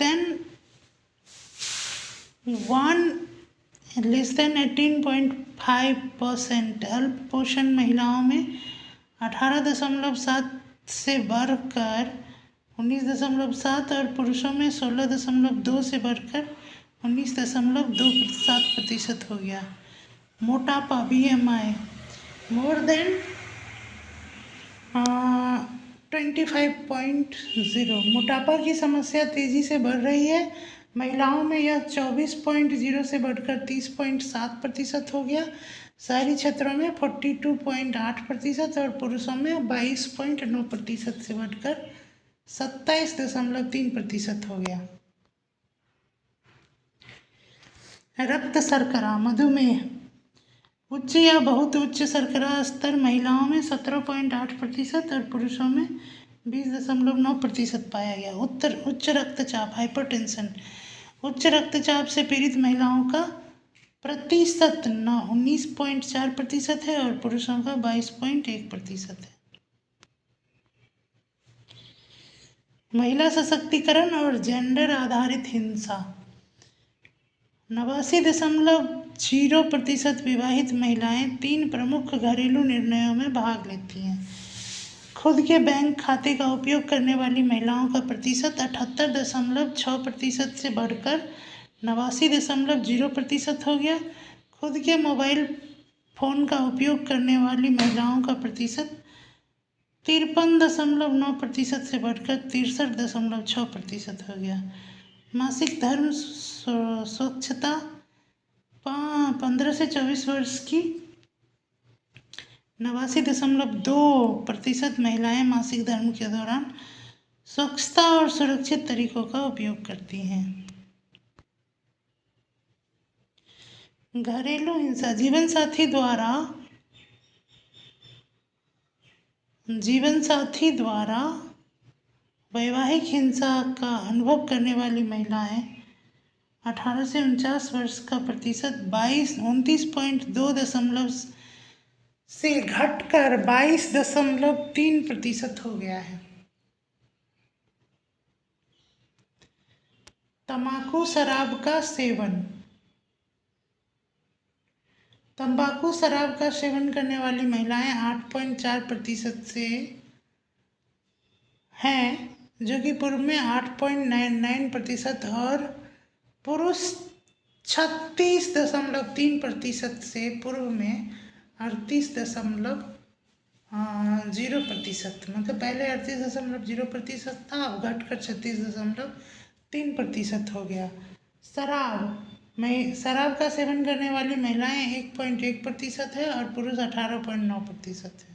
than 18.5%। अल्पपोषण महिलाओं में 18.7 से बढ़कर 19.7 और पुरुषों में 16.2 से बढ़कर 19.27% हो गया। मोटापा BMI मोर देन 25.0। मोटापा की समस्या तेजी से बढ़ रही है। महिलाओं में यह 24.0 से बढ़कर 30.7% हो गया। शहरी क्षेत्रों में 42.8% और पुरुषों में 22.9% से बढ़कर 27.3% हो गया। रक्त शर्करा। मधुमेह। उच्च या बहुत उच्च शर्करा स्तर महिलाओं में 17.8% और पुरुषों में 20.9% पाया गया। उच्च रक्तचाप हाइपरटेंशन। उच्च रक्तचाप से पीड़ित महिलाओं का प्रतिशत 19.4% है और पुरुषों का 22.1% है। महिला सशक्तिकरण और जेंडर आधारित हिंसा। 89.0% विवाहित महिलाएं 3 प्रमुख घरेलू निर्णयों में भाग लेती हैं। खुद के बैंक खाते का उपयोग करने वाली महिलाओं का प्रतिशत 78.6% से बढ़कर 89.0% हो गया। खुद के मोबाइल फोन का उपयोग करने वाली महिलाओं का प्रतिशत 53.9% से बढ़कर 63.6% हो गया। मासिक धर्म स्वच्छता। 15 से 24 वर्ष की 89.2% महिलाएं मासिक धर्म के दौरान स्वच्छता और सुरक्षित तरीकों का उपयोग करती हैं। घरेलू हिंसा। जीवनसाथी द्वारा वैवाहिक हिंसा का अनुभव करने वाली महिलाएं 18 से 49 वर्ष का प्रतिशत 29.2 से घटकर 22.3% हो गया है। तंबाकू शराब का सेवन। तंबाकू शराब का सेवन करने वाली महिलाएं 8.4% से हैं, जो कि पूर्व में 8.99% और पुरुष 36.3% से पूर्व में 38.0%। मतलब पहले 38.0% था, अब घटकर 36.3% हो गया। शराब का सेवन करने वाली महिलाएं 1.1% है और पुरुष 18.9% है।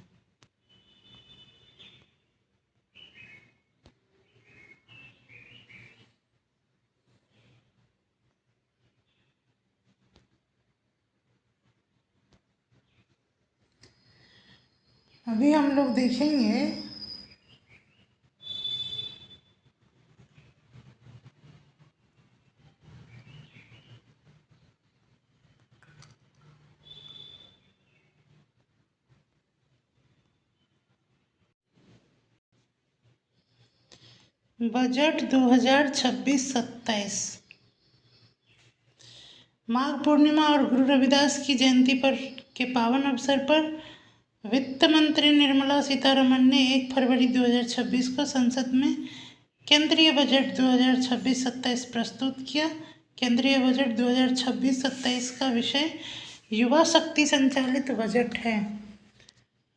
अभी हम लोग देखेंगे बजट 2026-27। माघ पूर्णिमा और गुरु रविदास की जयंती पर के पावन अवसर पर वित्त मंत्री निर्मला सीतारमण ने 1 फरवरी 2026 को संसद में केंद्रीय बजट 2026-27 प्रस्तुत किया। केंद्रीय बजट 2026-27 का विषय युवा शक्ति संचालित बजट है।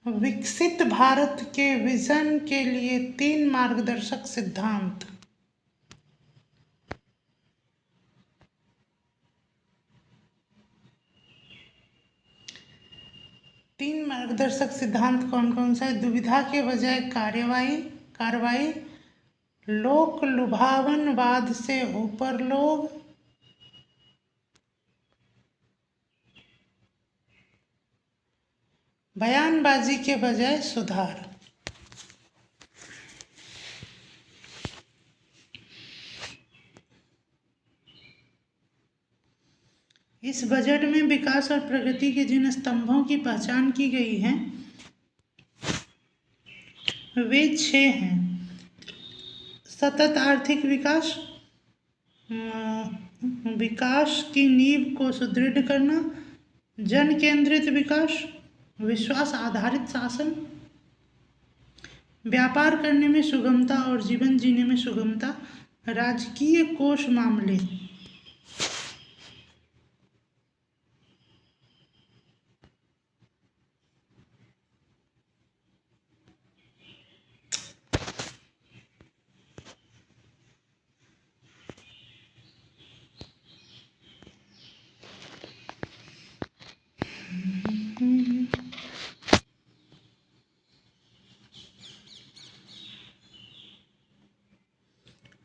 विकसित भारत के विजन के लिए 3 मार्गदर्शक सिद्धांत। तीन मार्गदर्शक सिद्धांत कौन कौन सा है? दुविधा के बजाय कार्रवाई, लोक लुभावनवाद से ऊपर लोग, बयानबाजी के बजाय सुधार। इस बजट में विकास और प्रगति के जिन स्तंभों की पहचान की गई है वे 6 हैं। सतत आर्थिक विकास, विकास की नींव को सुदृढ़ करना, जन केंद्रित विकास, विश्वास आधारित शासन, व्यापार करने में सुगमता और जीवन जीने में सुगमता, राजकीय कोष मामले।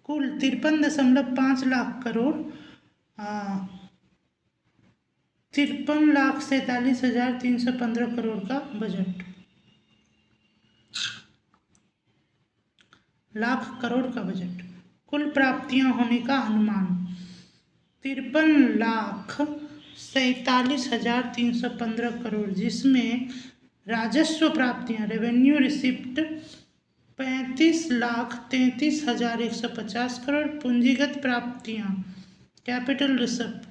कुल 53.5 लाख करोड़ 53,47,315 करोड़ का बजट, लाख करोड़ का बजट। कुल प्राप्तियां होने का अनुमान 53,47,315 करोड़, जिसमें राजस्व प्राप्तियां रेवेन्यू रिसिप्ट 35,33,150 करोड़, पूंजीगत प्राप्तियां कैपिटल रिसिप्ट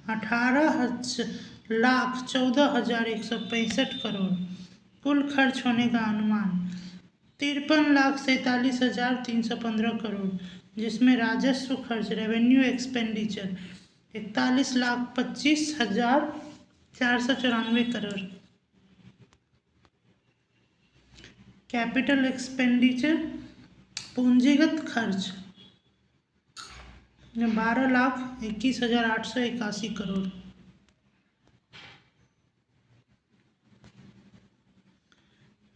18,14,165 करोड़। कुल खर्च होने का अनुमान 53,47,315 करोड़, जिसमें राजस्व खर्च revenue expenditure 41,25,494 crore, capital expenditure पूंजीगत खर्च 12,21,881 करोड़।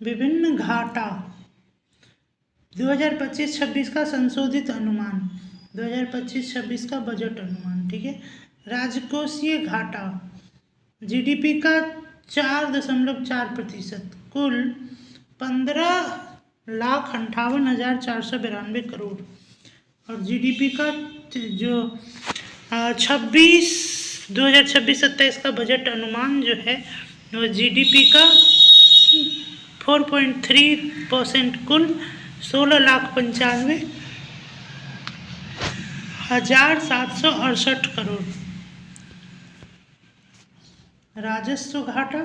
विभिन्न घाटा 2025-26 का संशोधित अनुमान, 2025-26 का बजट अनुमान। ठीक है। राजकोषीय घाटा जीडीपी का 4.4%, कुल 15,58,492 करोड़, और जीडीपी का जो 2026-27 का बजट अनुमान जो है वो जीडीपी का 4.3%, कुल 16,95,000 1768 करोड़। राजस्व घाटा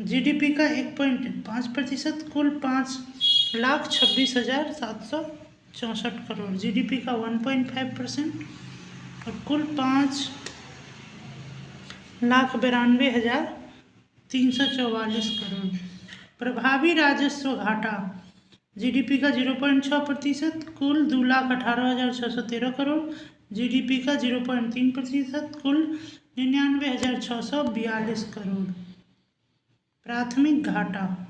जीडीपी का 1.5%, कुल 5,26,764 करोड़। जीडीपी का 1.5% और कुल 5,92,344 करोड़। प्रभावी राजस्व घाटा जीडीपी का 0.6%, कुल 2,18,613 करोड़। जीडीपी का 0.3%, कुल 99,642 करोड़। प्राथमिक घाटा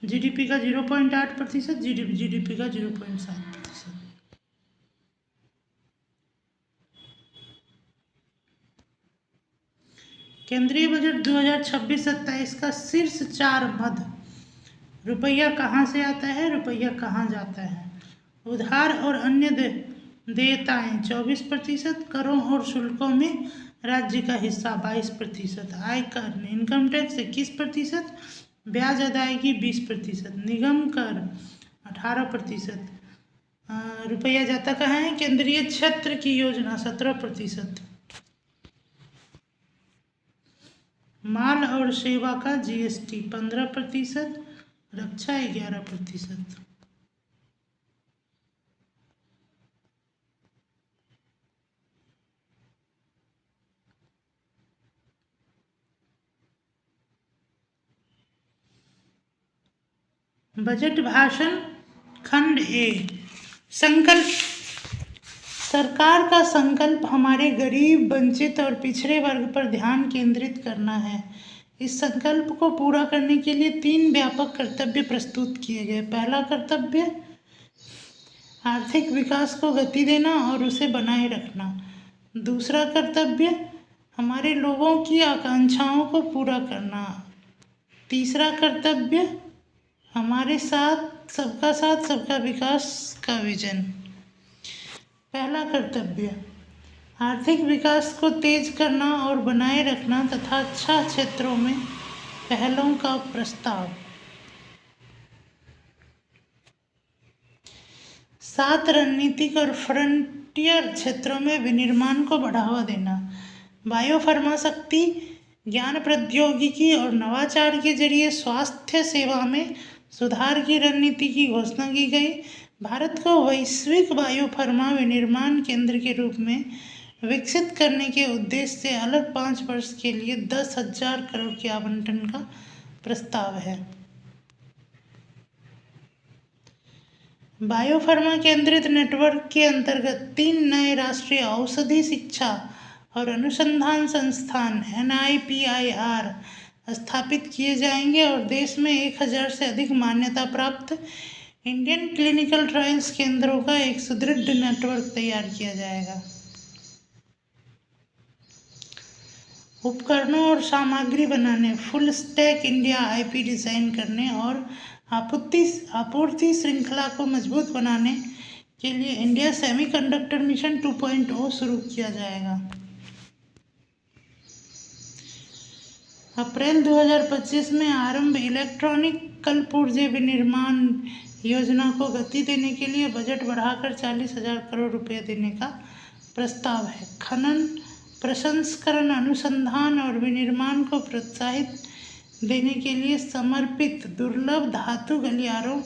जीडीपी का 0.8%, जीडीपी का 0.7%। केंद्रीय बजट 2026-27 का शीर्ष 4 मद। रुपया कहाँ से आता है, रुपया कहाँ जाता है। उधार और अन्य देयताएं 24%, करों और शुल्कों में राज्य का हिस्सा 22%, आयकर इनकम टैक्स 21%, ब्याज अदायगी 20%, निगम कर 18%। रुपया जाता कहाँ है, केंद्रीय क्षेत्र की योजना 17%। माल और सेवा का जीएसटी 15%, रक्षा 11%। बजट भाषण खंड ए। संकल्प। सरकार का संकल्प हमारे गरीब, वंचित और पिछड़े वर्ग पर ध्यान केंद्रित करना है। इस संकल्प को पूरा करने के लिए 3 व्यापक कर्तव्य प्रस्तुत किए गए। पहला कर्तव्य आर्थिक विकास को गति देना और उसे बनाए रखना। दूसरा कर्तव्य हमारे लोगों की आकांक्षाओं को पूरा करना। तीसरा कर्तव्य हमारे साथ सबका विकास का विजन। पहला कर्तव्य आर्थिक विकास को तेज करना और बनाए रखना तथा अच्छा क्षेत्रों में पहलों का प्रस्ताव। 7 रणनीतिक और फ्रंटियर क्षेत्रों में विनिर्माण को बढ़ावा देना। बायोफार्मा शक्ति, ज्ञान प्रौद्योगिकी और नवाचार के जरिए स्वास्थ्य सेवा में सुधार की रणनीति की घोषणा की गई। भारत को वैश्विक बायोफार्मा विनिर्माण केंद्र के रूप में विकसित करने के उद्देश्य से अलग 5 वर्ष के लिए 10,000 करोड़ के आवंटन का प्रस्ताव है। बायोफार्मा केंद्रित नेटवर्क के अंतर्गत 3 नए राष्ट्रीय औषधि शिक्षा और अनुसंधान संस्थान NIPIR स्थापित किए जाएंगे और देश में 1,000 से अधिक मान्यता प्राप्त इंडियन क्लिनिकल ट्रायल्स केंद्रों का एक सुदृढ़ नेटवर्क तैयार किया जाएगा। उपकरणों और सामग्री बनाने, full stack India IP design करने और आपूर्ति श्रृंखला को मजबूत बनाने के लिए इंडिया सेमीकंडक्टर मिशन 2.0 शुरू किया जाएगा। अप्रैल 2025 में आरंभ इलेक्ट्रॉनिक कलपुर्जे विनिर्माण योजना को गति देने के लिए बजट बढ़ाकर 40,000 करोड़ रुपये देने का प्रस्ताव है। खनन, प्रसंस्करण, अनुसंधान और विनिर्माण को प्रोत्साहित देने के लिए समर्पित दुर्लभ धातु गलियारों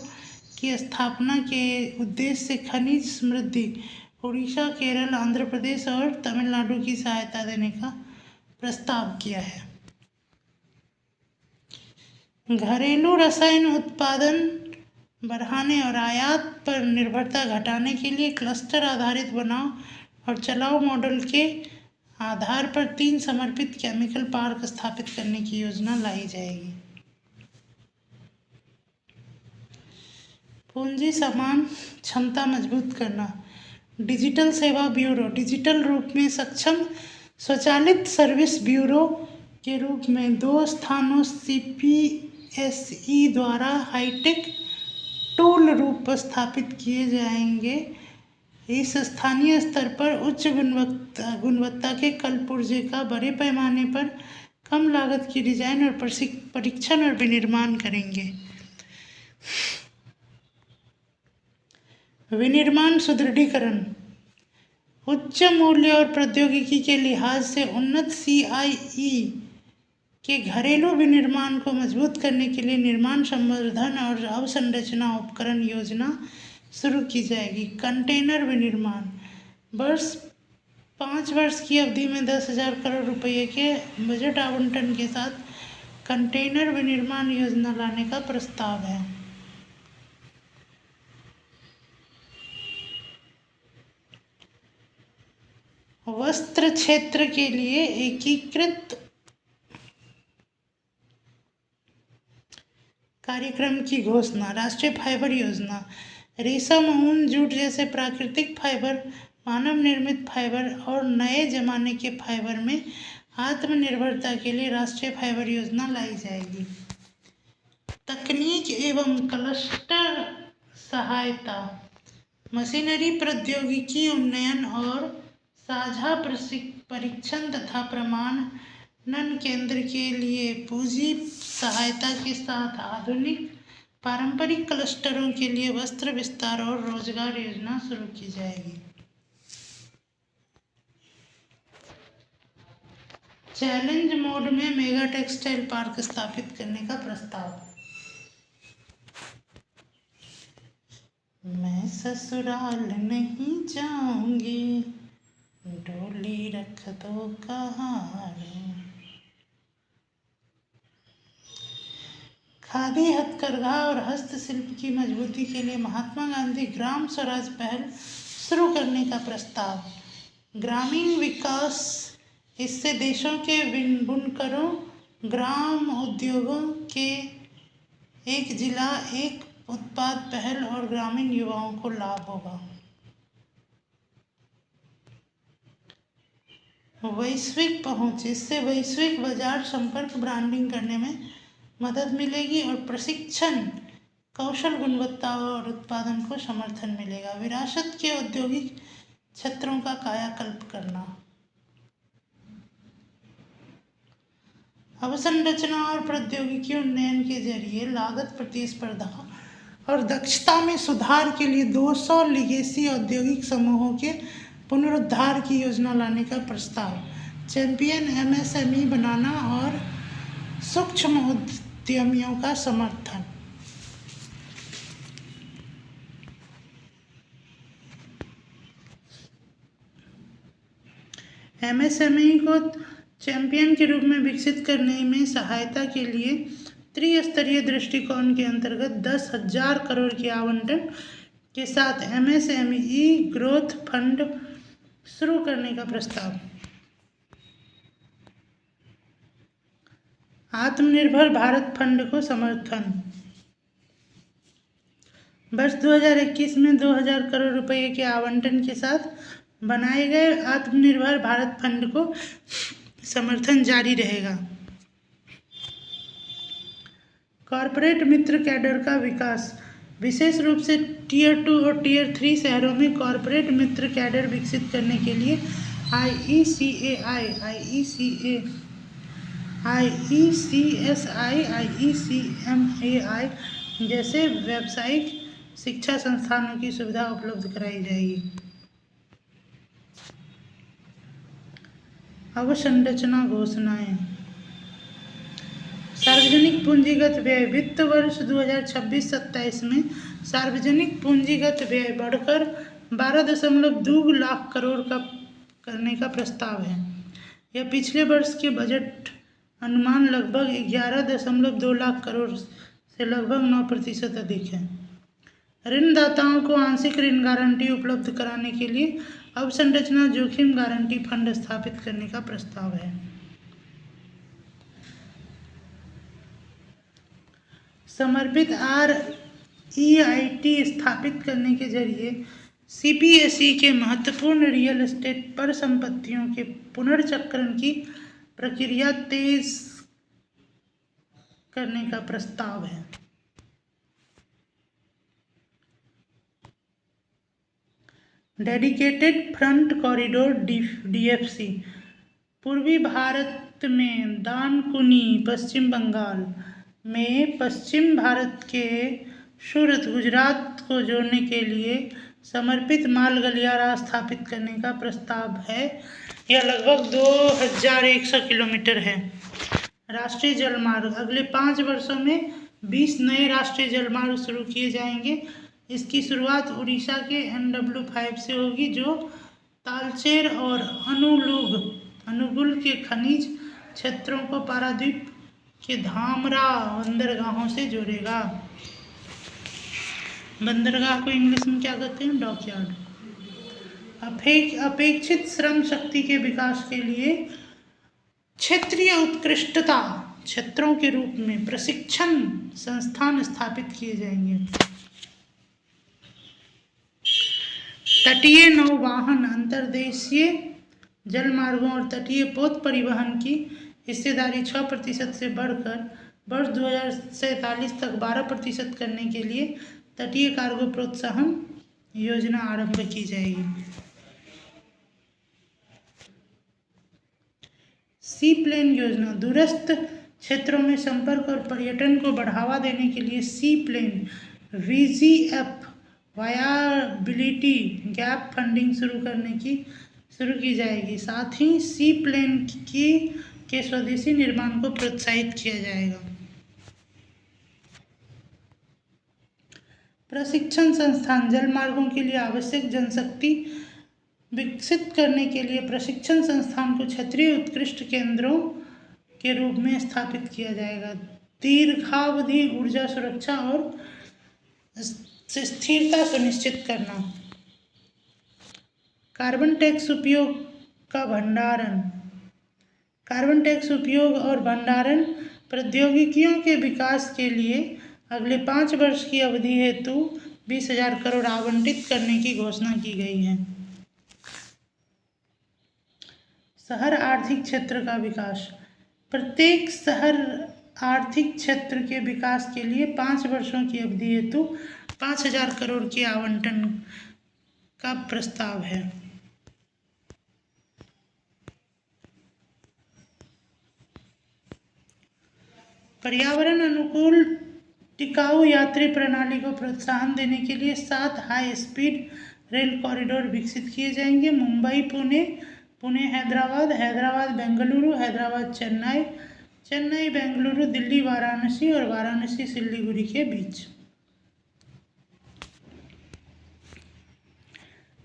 की स्थापना के उद्देश्य से खनिज समृद्धि उड़ीसा, केरल, आंध्र प्रदेश और तमिलनाडु की सहायता देने का प्रस्ताव किया है। घरेलू रसायन उत्पादन बढ़ाने और आयात पर निर्भरता घटाने के लिए क्लस्टर आधारित बनाओ और चलाओ मॉडल के आधार पर 3 समर्पित केमिकल पार्क स्थापित करने की योजना लाई जाएगी। पूंजी समान क्षमता मजबूत करना। डिजिटल सेवा ब्यूरो डिजिटल रूप में सक्षम स्वचालित सर्विस ब्यूरो के रूप में 2 स्थानों CPSE द्वारा हाईटेक टूल रूप स्थापित किए जाएंगे। इस स्थानीय स्तर पर उच्च गुणवत्ता के कलपुर्जे का बड़े पैमाने पर कम लागत की डिजाइन और परीक्षण और विनिर्माण करेंगे। विनिर्माण सुदृढ़ीकरण। उच्च मूल्य और प्रौद्योगिकी के लिहाज से उन्नत CIE के घरेलू विनिर्माण को मजबूत करने के लिए निर्माण संवर्धन और अवसंरचना उपकरण योजना शुरू की जाएगी। कंटेनर विनिर्माण 5 वर्ष की अवधि में 10,000 करोड़ रुपये के बजट आवंटन के साथ कंटेनर विनिर्माण योजना लाने का प्रस्ताव है। वस्त्र क्षेत्र के लिए एकीकृत कार्यक्रम की घोषणा। राष्ट्रीय फाइबर योजना। रेशम, ऊन, जूट जैसे प्राकृतिक फाइबर, मानव निर्मित फाइबर और नए जमाने के फाइबर में आत्मनिर्भरता के लिए राष्ट्रीय फाइबर योजना लाई जाएगी। तकनीक एवं क्लस्टर सहायता। मशीनरी प्रौद्योगिकी उन्नयन और साझा परीक्षण तथा प्रमाणन केंद्र के लिए पूंजी सहायता के साथ आधुनिक पारंपरिक क्लस्टरों के लिए वस्त्र विस्तार और रोजगार योजना शुरू की जाएगी। चैलेंज मोड में मेगा टेक्सटाइल पार्क स्थापित करने का प्रस्ताव। मैं ससुराल नहीं जाऊंगी, डोली रख दो कहानी। खादी, हथकरघा और हस्तशिल्प की मजबूती के लिए महात्मा गांधी ग्राम स्वराज पहल शुरू करने का प्रस्ताव। ग्रामीण विकास, इससे देशों के बुनकरों, ग्राम उद्योगों के एक जिला एक उत्पाद पहल और ग्रामीण युवाओं को लाभ होगा। वैश्विक पहुंच, इससे वैश्विक बाजार संपर्क ब्रांडिंग करने में मदद मिलेगी और प्रशिक्षण, कौशल, गुणवत्ता और उत्पादन को समर्थन मिलेगा। विरासत के औद्योगिक क्षेत्रों का कायाकल्प करना। अवसंरचना और प्रौद्योगिकी उन्नयन के जरिए लागत प्रतिस्पर्धा और दक्षता में सुधार के लिए 200 लिगेसी औद्योगिक समूहों के पुनरुद्धार की योजना लाने का प्रस्ताव। चैंपियन MSME बनाना और सूक्ष्म उद्यमियों का समर्थन। MSME को चैंपियन के रूप में विकसित करने में सहायता के लिए त्रिस्तरीय दृष्टिकोण के अंतर्गत 10,000 करोड़ के आवंटन के साथ MSME ग्रोथ फंड शुरू करने का प्रस्ताव। आत्मनिर्भर भारत फंड को समर्थन। वर्ष 2021 में 2,000 करोड़ रुपए के आवंटन के साथ बनाए गए आत्मनिर्भर भारत फंड को समर्थन जारी रहेगा। कॉरपोरेट मित्र कैडर का विकास, विशेष रूप से Tier 2 और Tier 3 शहरों में कॉरपोरेट मित्र कैडर विकसित करने के लिए IECSI, IECMAI जैसे व्यावसायिक शिक्षा संस्थानों की सुविधा उपलब्ध कराई जाएगी। अवसंरचना घोषणाएं। सार्वजनिक पूंजीगत व्यय, वित्त वर्ष 2026-27 में सार्वजनिक पूंजीगत व्यय बढ़कर 12.2 लाख करोड़ का करने का प्रस्ताव है। यह पिछले वर्ष के बजट अनुमान लगभग 11.2 लाख करोड़ से लगभग 9% अधिक है। ऋणदाताओं को आंशिक ऋण गारंटी उपलब्ध कराने के लिए अवसंरचना जोखिम गारंटी फंड स्थापित करने का प्रस्ताव है। समर्पित REIT स्थापित करने के जरिए CPSE के महत्वपूर्ण रियल एस्टेट परिसंपत्तियों के पुनर्चक्रण की प्रक्रिया तेज करने का प्रस्ताव है। डेडिकेटेड फ्रंट कॉरिडोर DFC, पूर्वी भारत में दानकुनी, पश्चिम बंगाल में पश्चिम भारत के सूरत, गुजरात को जोड़ने के लिए समर्पित माल गलियारा स्थापित करने का प्रस्ताव है। यह लगभग 2100 किलोमीटर है। राष्ट्रीय जलमार्ग, अगले 5 वर्षों में 20 नए राष्ट्रीय जलमार्ग शुरू किए जाएंगे। इसकी शुरुआत उड़ीसा के NW5 से होगी, जो तालचेर और अनुगुल के खनिज क्षेत्रों को पारादीप के धामरा बंदरगाहों से जोड़ेगा। बंदरगाह को इंग्लिश में क्या कहते हैं? डॉकयार्ड। अपेक्षित श्रम शक्ति के विकास के लिए क्षेत्रीय उत्कृष्टता क्षेत्रों के रूप में प्रशिक्षण संस्थान स्थापित किए जाएंगे। तटीय नौवाहन, अंतर्देशीय जलमार्गों और तटीय पोत परिवहन की हिस्सेदारी 6% से बढ़कर वर्ष 2047 तक 12% करने के लिए तटीय कार्गो प्रोत्साहन योजना आरंभ की जाएगी। सी प्लेन योजना, दूरस्थ क्षेत्रों में संपर्क और पर्यटन को बढ़ावा देने के लिए seaplane VGF viability gap funding शुरू की जाएगी। साथ ही सी प्लेन के स्वदेशी निर्माण को प्रोत्साहित किया जाएगा। प्रशिक्षण संस्थान, जलमार्गों के लिए आवश्यक जनशक्ति विकसित करने के लिए प्रशिक्षण संस्थान को क्षेत्रीय उत्कृष्ट केंद्रों के रूप में स्थापित किया जाएगा। दीर्घावधि ऊर्जा सुरक्षा और स्थिरता सुनिश्चित करना। कार्बन टैक्स उपयोग का भंडारण, कार्बन टैक्स उपयोग और भंडारण प्रौद्योगिकियों के विकास के लिए अगले 5 वर्ष की अवधि हेतु 20,000 करोड़ आवंटित करने की घोषणा की गई है। शहर आर्थिक क्षेत्र का विकास, प्रत्येक शहर आर्थिक क्षेत्र के विकास के लिए 5 वर्षों की अवधि हेतु 5,000 करोड़ के आवंटन का प्रस्ताव है। पर्यावरण अनुकूल टिकाऊ यात्री प्रणाली को प्रोत्साहन देने के लिए 7 हाई स्पीड रेल कॉरिडोर विकसित किए जाएंगे। मुंबई पुणे हैदराबाद, हैदराबाद बेंगलुरु, हैदराबाद चेन्नई, चेन्नई बेंगलुरु, दिल्ली वाराणसी और वाराणसी सिलीगुड़ी के बीच।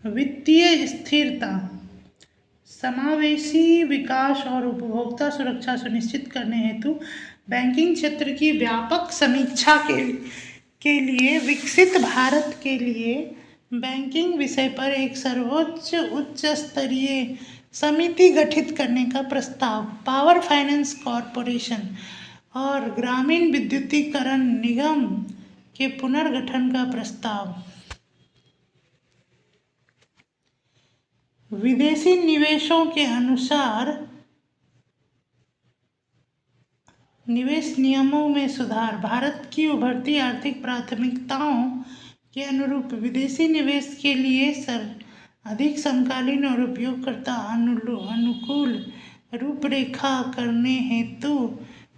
वित्तीय स्थिरता, समावेशी विकास और उपभोक्ता सुरक्षा सुनिश्चित करने हेतु बैंकिंग क्षेत्र की व्यापक समीक्षा के लिए विकसित भारत के लिए बैंकिंग विषय पर एक सर्वोच्च उच्च स्तरीय समिति गठित करने का प्रस्ताव। पावर फाइनेंस कॉरपोरेशन और ग्रामीण विद्युतीकरण निगम के पुनर्गठन का प्रस्ताव। विदेशी निवेशों के अनुसार निवेश नियमों में सुधार, भारत की उभरती आर्थिक प्राथमिकताओं के अनुरूप विदेशी निवेश के लिए अधिक समकालीन और उपयोगकर्ता अनुकूल रूपरेखा करने हेतु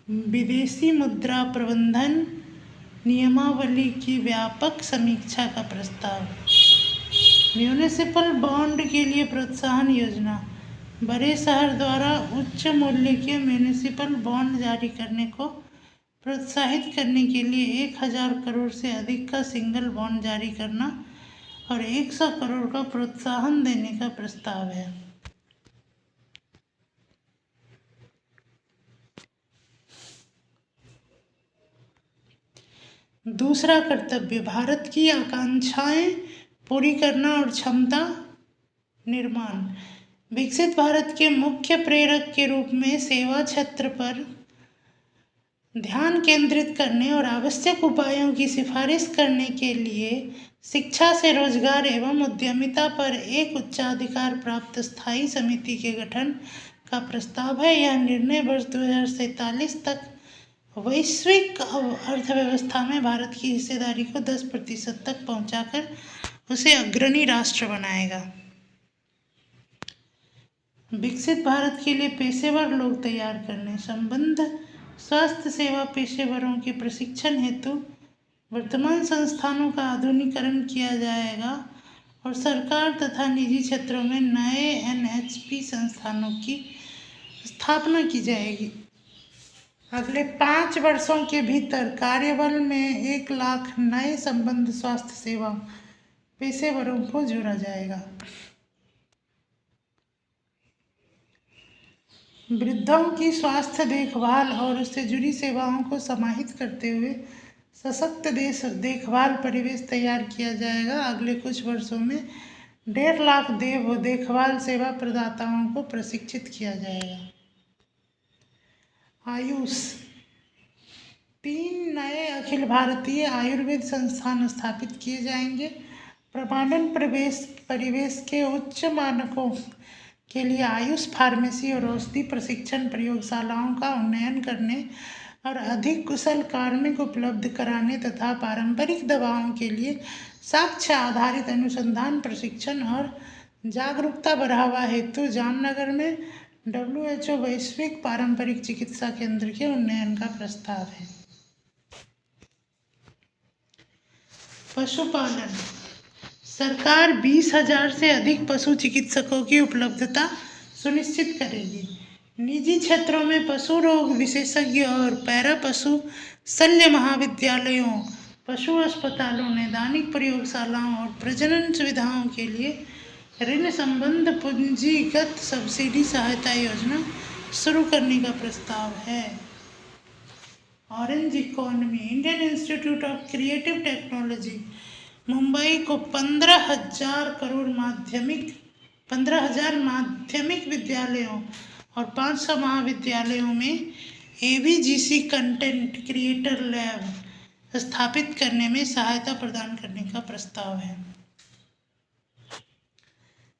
विदेशी मुद्रा प्रबंधन नियमावली की व्यापक समीक्षा का प्रस्ताव। म्यूनिसिपल बॉन्ड के लिए प्रोत्साहन योजना, बड़े शहर द्वारा उच्च मूल्य के म्यूनिसिपल बॉन्ड जारी करने को प्रोत्साहित करने के लिए 1,000 करोड़ से अधिक का सिंगल बॉन्ड जारी करना और 100 करोड़ का प्रोत्साहन देने का प्रस्ताव है। दूसरा कर्तव्य, भारत की आकांक्षाएं पूरी करना और क्षमता निर्माण। विकसित भारत के मुख्य प्रेरक के रूप में सेवा क्षेत्र पर ध्यान केंद्रित करने और आवश्यक उपायों की सिफारिश करने के लिए शिक्षा से रोजगार एवं उद्यमिता पर एक उच्चाधिकार प्राप्त स्थायी समिति के गठन का प्रस्ताव है। यह निर्णय वर्ष 2047 तक वैश्विक अर्थव्यवस्था में भारत की हिस्सेदारी को 10% तक पहुंचाकर उसे अग्रणी राष्ट्र बनाएगा। विकसित भारत के लिए पेशेवर लोग तैयार करने, संबंध स्वास्थ्य सेवा पेशेवरों के प्रशिक्षण हेतु वर्तमान संस्थानों का आधुनिकीकरण किया जाएगा और सरकार तथा निजी क्षेत्रों में नए एनएचपी संस्थानों की स्थापना की जाएगी। अगले 5 वर्षों के भीतर कार्यबल में 1 लाख नए संबद्ध स्वास्थ्य सेवा पेशेवरों को जोड़ा जाएगा। वृद्धों की स्वास्थ्य देखभाल और उससे जुड़ी सेवाओं को समाहित करते हुए सशक्त देखभाल परिवेश तैयार किया जाएगा। अगले कुछ वर्षों में 1.5 लाख देखभाल सेवा प्रदाताओं को प्रशिक्षित किया जाएगा। आयुष 3 नए अखिल भारतीय आयुर्वेद संस्थान स्थापित किए जाएंगे। प्रमाणन परिवेश के उच्च मानकों के लिए आयुष फार्मेसी और औषधि प्रशिक्षण प्रयोगशालाओं का उन्नयन करने और अधिक कुशल कार्मिक उपलब्ध कराने तथा पारंपरिक दवाओं के लिए साक्ष्य आधारित अनुसंधान प्रशिक्षण और जागरूकता बढ़ावा हेतु जामनगर में WHO वैश्विक पारंपरिक चिकित्सा केंद्र के उन्नयन का प्रस्ताव है। पशुपालन सरकार 20,000 से अधिक पशु चिकित्सकों की उपलब्धता सुनिश्चित करेगी। निजी क्षेत्रों में पशु रोग विशेषज्ञ और पैरा पशु शल्य महाविद्यालयों, पशु अस्पतालों, नैदानिक प्रयोगशालाओं और प्रजनन सुविधाओं के लिए ऋण संबंध पूंजीगत सब्सिडी सहायता योजना शुरू करने का प्रस्ताव है। Orange economy Indian institute of creative technology Mumbai को 15,000 माध्यमिक विद्यालयों और 500 महाविद्यालयों में ABGC कंटेंट क्रिएटर लैब स्थापित करने में सहायता प्रदान करने का प्रस्ताव है।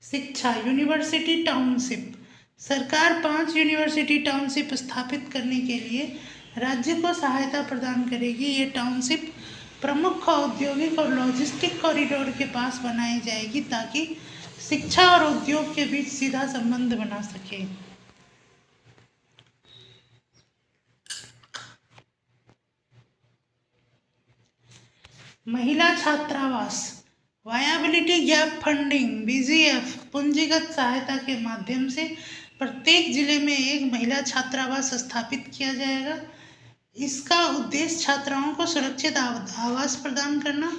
शिक्षा यूनिवर्सिटी टाउनशिप सरकार 5 यूनिवर्सिटी टाउनशिप स्थापित करने के लिए राज्य को सहायता प्रदान करेगी। ये टाउनशिप प्रमुख औद्योगिक और लॉजिस्टिक कॉरिडोर के पास बनाई जाएगी ताकि शिक्षा और उद्योग के बीच सीधा संबंध बना सके। महिला छात्रावास वायबिलिटी गैप फंडिंग BGF पूंजीगत सहायता के माध्यम से प्रत्येक जिले में एक महिला छात्रावास स्थापित किया जाएगा। इसका उद्देश्य छात्राओं को सुरक्षित आवास प्रदान करना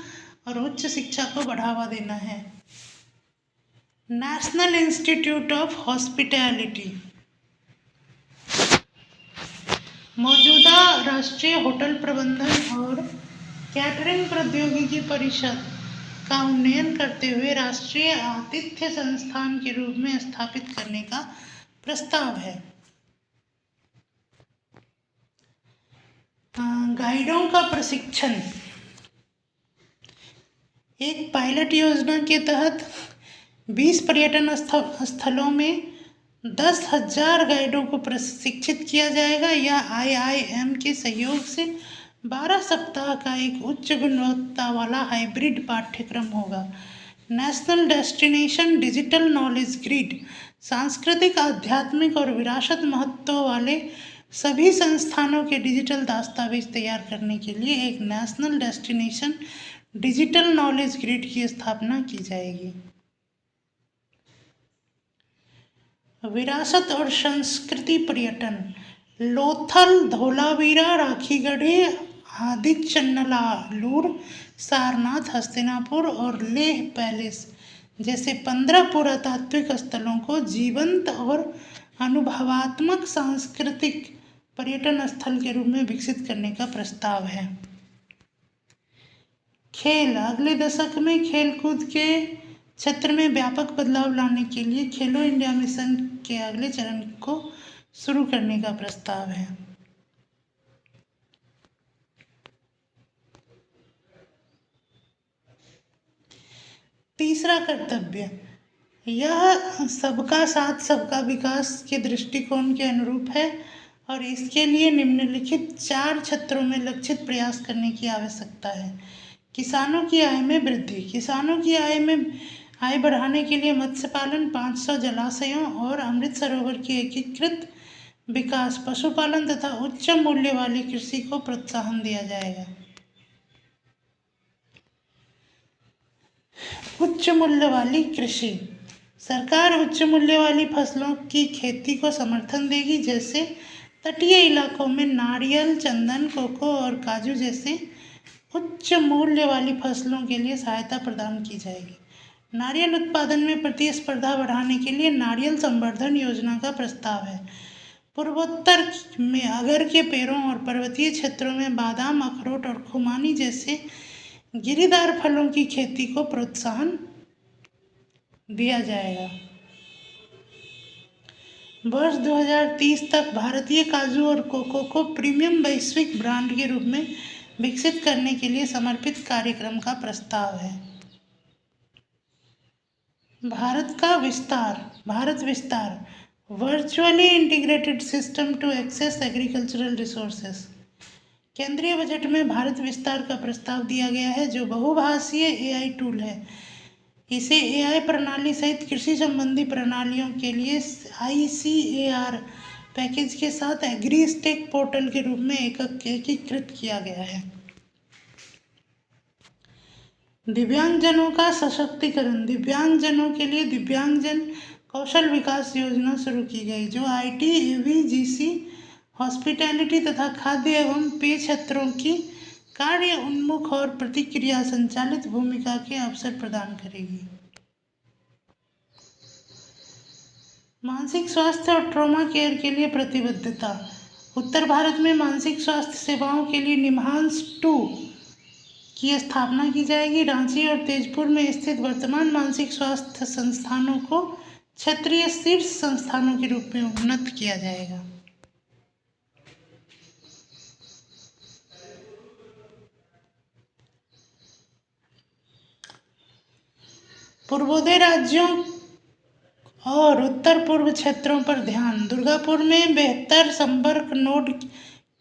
और उच्च शिक्षा को बढ़ावा देना है। नेशनल इंस्टीट्यूट ऑफ हॉस्पिटैलिटी मौजूदा राष्ट्रीय होटल प्रबंधन और कैटरिंग प्रौद्योगिकी परिषद का उन्नयन करते हुए राष्ट्रीय आतिथ्य संस्थान के रूप में स्थापित करने का प्रस्ताव है। गाइडों का प्रशिक्षण एक पायलट योजना के तहत 20 पर्यटन स्थलों में 10,000 गाइडों को प्रशिक्षित किया जाएगा। यह IIM के सहयोग से 12 सप्ताह का एक उच्च गुणवत्ता वाला हाइब्रिड पाठ्यक्रम होगा। National destination digital knowledge grid सांस्कृतिक, आध्यात्मिक और विरासत महत्व वाले सभी संस्थानों के डिजिटल दस्तावेज तैयार करने के लिए एक national destination digital knowledge grid की स्थापना की जाएगी। विरासत और संस्कृति पर्यटन लोथल, धोलावीरा, राखीगढ़ी, आदिचन्नलालूर, सारनाथ, हस्तिनापुर और लेह पैलेस जैसे 15 पुरातात्विक स्थलों को जीवंत और अनुभवात्मक सांस्कृतिक पर्यटन स्थल के रूप में विकसित करने का प्रस्ताव है। खेल अगले दशक में खेलकूद के क्षेत्र में व्यापक बदलाव लाने के लिए खेलो इंडिया मिशन के अगले चरण को शुरू करने का प्रस्ताव है। तीसरा कर्तव्य यह सबका साथ सबका विकास के दृष्टिकोण के अनुरूप है और इसके लिए निम्नलिखित 4 क्षेत्रों में लक्षित प्रयास करने की आवश्यकता है। किसानों की आय में वृद्धि किसानों की आय बढ़ाने के लिए मत्स्य पालन, 500 जलाशयों और अमृत सरोवर की एकीकृत विकास, पशुपालन तथा उच्च मूल्य वाली कृषि को प्रोत्साहन दिया जाएगा। उच्च मूल्य वाली कृषि। सरकार उच्च मूल्य वाली फसलों की खेती को समर्थन देगी, जैसे तटीय इलाकों में नारियल, चंदन, कोको और काजू जैसे उच्च मूल्य वाली फसलों के लिए सहायता प्रदान की जाएगी। नारियल उत्पादन में प्रतिस्पर्धा बढ़ाने के लिए नारियल संवर्धन योजना का प्रस्ताव है। पूर्वोत्तर में अगर के पेड़ों और पर्वतीय क्षेत्रों में बादाम, अखरोट और खुमानी जैसे गिरीदार फलों की खेती को प्रोत्साहन दिया जाएगा। वर्ष 2030 तक भारतीय काजू और कोको को प्रीमियम वैश्विक ब्रांड के रूप में विकसित करने के लिए समर्पित कार्यक्रम का प्रस्ताव है। Bharat Vistaar virtually integrated system to access agricultural resources. केंद्रीय बजट में भारत विस्तार का प्रस्ताव दिया गया है, जो बहुभाषीय एआई टूल है। इसे एआई प्रणाली सहित कृषि संबंधी प्रणालियों के लिए ICAR पैकेज के साथ एग्रीस्टेक पोर्टल के रूप में एकीकृत किया गया है। दिव्यांगजनों का सशक्तिकरण। दिव्यांगजनों के लिए दिव्यांगजन कौशल विकास योजना शुरू की गई, जो IT, AV, हॉस्पिटैलिटी तथा खाद्य एवं पेय क्षेत्रों की कार्य उन्मुख और प्रतिक्रिया संचालित भूमिका के अवसर प्रदान करेगी। मानसिक स्वास्थ्य और ट्रॉमा केयर के लिए प्रतिबद्धता। उत्तर भारत में मानसिक स्वास्थ्य सेवाओं के लिए निम्हांस 2 की स्थापना की जाएगी। रांची और तेजपुर में स्थित वर्तमान मानसिक स्वास्थ्य संस्थानों को क्षेत्रीय शीर्ष संस्थानों के रूप में उन्नत किया जाएगा। पूर्वोदय राज्यों और उत्तर पूर्व क्षेत्रों पर ध्यान। दुर्गापुर में बेहतर संपर्क नोड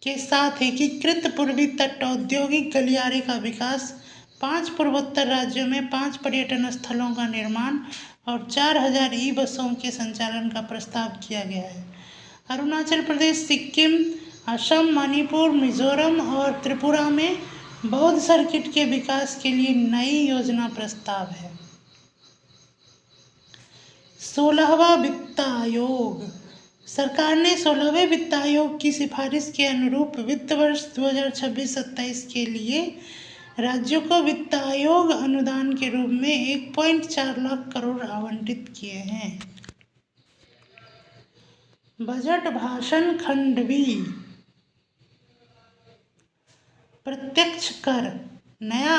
के साथ एकीकृत पूर्वी तट औद्योगिक गलियारे का विकास, 5 पूर्वोत्तर राज्यों में 5 पर्यटन स्थलों का निर्माण और 4000 ई-बसों के संचालन का प्रस्ताव किया गया है। अरुणाचल प्रदेश, सिक्किम, असम, मणिपुर, मिजोरम और त्रिपुरा में बौद्ध सर्किट के विकास के लिए नई योजना प्रस्ताव है। 16वां वित्त आयोग। सरकार ने 16वें वित्त आयोग की सिफारिश के अनुरूप वित्त वर्ष 2026-27 के लिए राज्यों को वित्त आयोग अनुदान के रूप में 1.4 लाख करोड़ आवंटित किए हैं। बजट भाषण खंड बी। प्रत्यक्ष कर। नया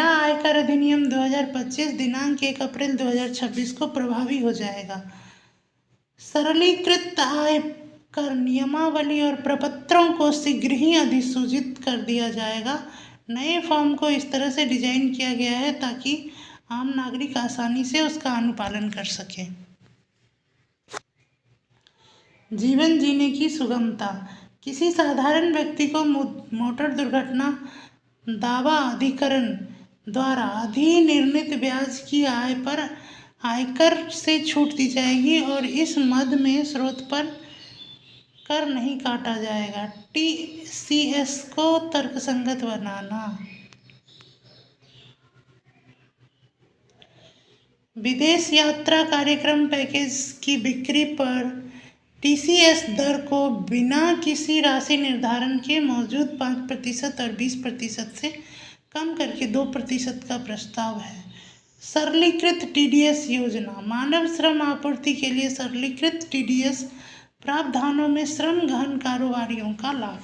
आयकर अधिनियम 2025 दिनांक 1 अप्रैल 2026 को प्रभावी हो जाएगा। सरलीकृत आयकर नियमावली और प्रपत्रों को शीघ्र ही अधिसूचित कर दिया जाएगा। नए फॉर्म को इस तरह से डिजाइन किया गया है ताकि आम नागरिक आसानी से उसका अनुपालन कर सकें। जीवन जीने की सुगमता। किसी साधारण व्यक्ति को मोटर दुर्घटना दावा अधिकरण द्वारा अधिनिर्णीत ब्याज की आय पर आयकर से छूट दी जाएगी और इस मद में स्रोत पर कर नहीं काटा जाएगा। TCS को तर्कसंगत बनाना। विदेश यात्रा कार्यक्रम पैकेज की बिक्री पर TCS दर को बिना किसी राशि निर्धारण के मौजूद 5% और 20% से कम करके 2% का प्रस्ताव है। सरलीकृत TDS योजना। मानव श्रम आपूर्ति के लिए सरलीकृत TDS प्रावधानों में श्रम गहन कारोबारियों का लाभ।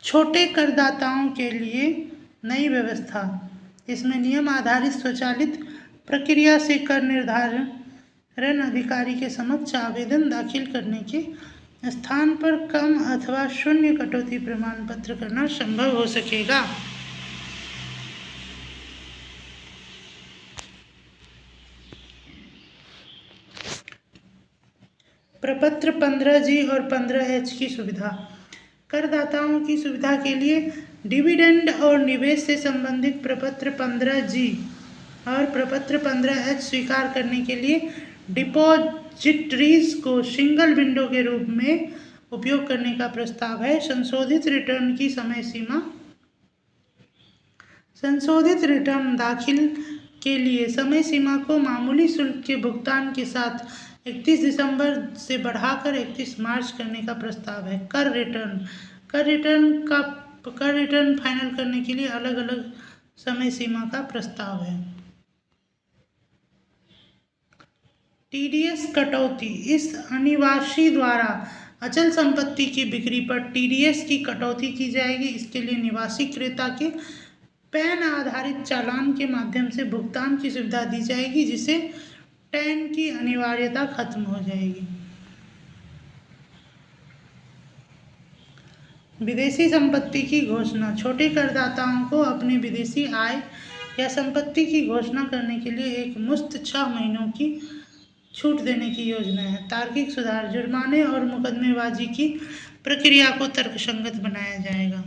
छोटे करदाताओं के लिए नई व्यवस्था। इसमें नियम आधारित स्वचालित प्रक्रिया से कर निर्धारण अधिकारी के समक्ष आवेदन दाखिल करने के स्थान पर कम अथवा शून्य कटौती प्रमाण पत्र करना संभव हो सकेगा। प्रपत्र 15G और 15H की सुविधा। करदाताओं की सुविधा के लिए डिविडेंड और निवेश से संबंधित प्रपत्र 15G और प्रपत्र 15H स्वीकार करने के लिए डिपॉजिटरीज को सिंगल विंडो के रूप में उपयोग करने का प्रस्ताव है। संशोधित रिटर्न की समय सीमा। संशोधित रिटर्न दाखिल के लिए समय सीमा को मामूली शुल्क के भुगतान के साथ 31 दिसंबर से बढ़ाकर 31 मार्च करने का प्रस्ताव है। कर रिटर्न फाइनल करने के लिए अलग अलग समय सीमा का प्रस्ताव है। टीडीएस कटौती। इस अनिवासी द्वारा अचल संपत्ति की बिक्री पर टीडीएस की कटौती की जाएगी। इसके लिए निवासी क्रेता के पैन आधारित चालान के माध्यम से भुगतान की सुविधा दी जाएगी, जिससे टैन की अनिवार्यता खत्म हो जाएगी। विदेशी संपत्ति की घोषणा। छोटे करदाताओं को अपने विदेशी आय या संपत्ति की घोषणा करने के लिए एक मुश्त 6 महीनों की छूट देने की योजना है। तार्किक सुधार। जुर्माने और मुकदमेबाजी की प्रक्रिया को तर्कसंगत बनाया जाएगा।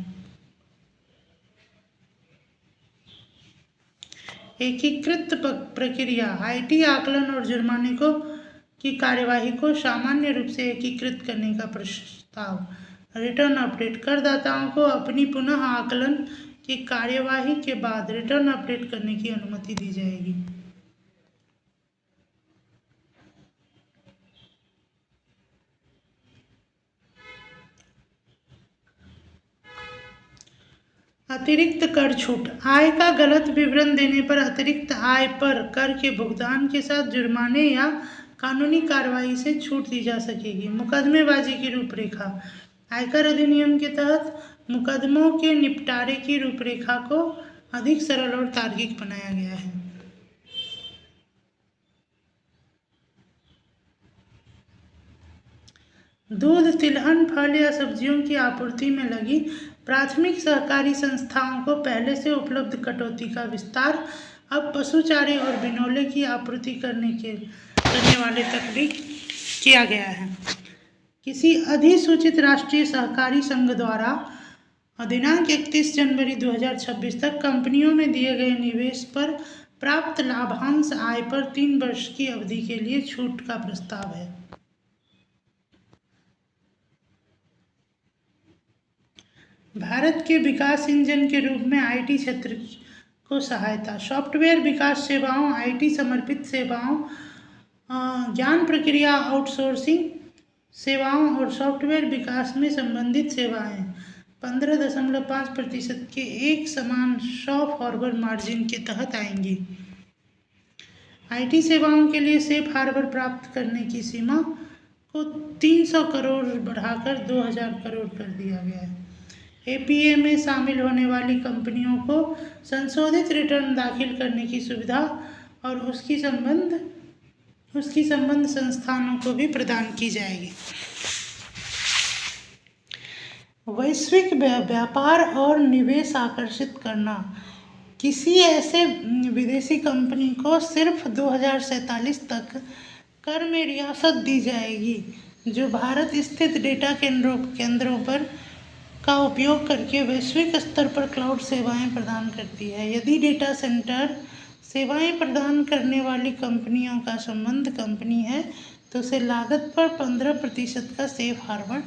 एकीकृत प्रक्रिया। आईटी आकलन और जुर्माने की कार्यवाही को सामान्य रूप से एकीकृत करने का प्रस्ताव। Return update. करदाताओं को अपनी पुनः आकलन की कार्यवाही के बाद रिटर्न अपडेट करने की अनुमति दी जाएगी। अतिरिक्त कर छूट। आय का गलत विवरण देने पर अतिरिक्त आय पर कर के भुगतान के साथ जुर्माने या कानूनी कार्रवाई से छूट दी जा सकेगी। मुकदमेबाजी की रूपरेखा। आयकर अधिनियम के तहत मुकदमों के निपटारे की रूपरेखा को अधिक सरल और तार्किक बनाया गया है। दूध, तिलहन, फल या सब्जियों की आपूर्ति में लगी प्राथमिक सहकारी संस्थाओं को पहले से उपलब्ध कटौती का विस्तार अब पशु चारे और बिनोले की आपूर्ति करने वाले तक भी किया गया है। किसी अधिसूचित राष्ट्रीय सहकारी संघ द्वारा दिनांक 31 जनवरी 2026 तक कंपनियों में दिए गए निवेश पर प्राप्त लाभांश आय पर 3 वर्ष की अवधि के लिए छूट का प्रस्ताव है। भारत के विकास इंजन के रूप में आईटी क्षेत्र को सहायता। सॉफ्टवेयर विकास सेवाओं, आईटी समर्पित सेवाओं, ज्ञान प्रक्रिया आउटसोर्सिंग सेवाओं और सॉफ्टवेयर विकास में संबंधित सेवाएं 15.5% के एक समान फॉरवर्ड मार्जिन के तहत आएंगी। आईटी सेवाओं के लिए सेफ हार्बर प्राप्त करने की सीमा को 300 करोड़ बढ़ाकर 2000 करोड़ कर दिया गया है। एपीए में शामिल होने वाली कंपनियों को संशोधित रिटर्न दाखिल करने की सुविधा और उसकी संबद्ध संस्थानों को भी प्रदान की जाएगी। वैश्विक व्यापार और निवेश आकर्षित करना। किसी ऐसे विदेशी कंपनी को सिर्फ 2047 तक कर में रियासत दी जाएगी जो भारत स्थित डेटा केंद्रों पर का उपयोग करके वैश्विक स्तर पर क्लाउड सेवाएं प्रदान करती है। यदि डेटा सेंटर सेवाएं प्रदान करने वाली कंपनियों का संबंध कंपनी है तो उसे लागत पर 15% का सेफ हार्बर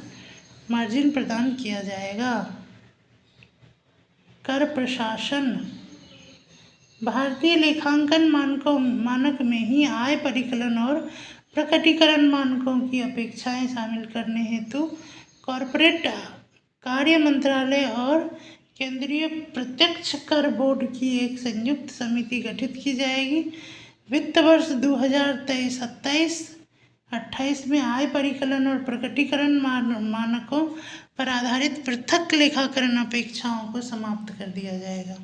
मार्जिन प्रदान किया जाएगा। कर प्रशासन। भारतीय लेखांकन मानक में ही आय परिकलन और प्रकटीकरण मानकों की अपेक्षाएं शामिल करने हेतु कॉर्पोरेट कार्य मंत्रालय और केंद्रीय प्रत्यक्ष कर बोर्ड की एक संयुक्त समिति गठित की जाएगी। वित्त वर्ष 2023-28 में आय परिकलन और प्रकटीकरण मानकों पर आधारित पृथक लेखाकरण अपेक्षाओं को समाप्त कर दिया जाएगा।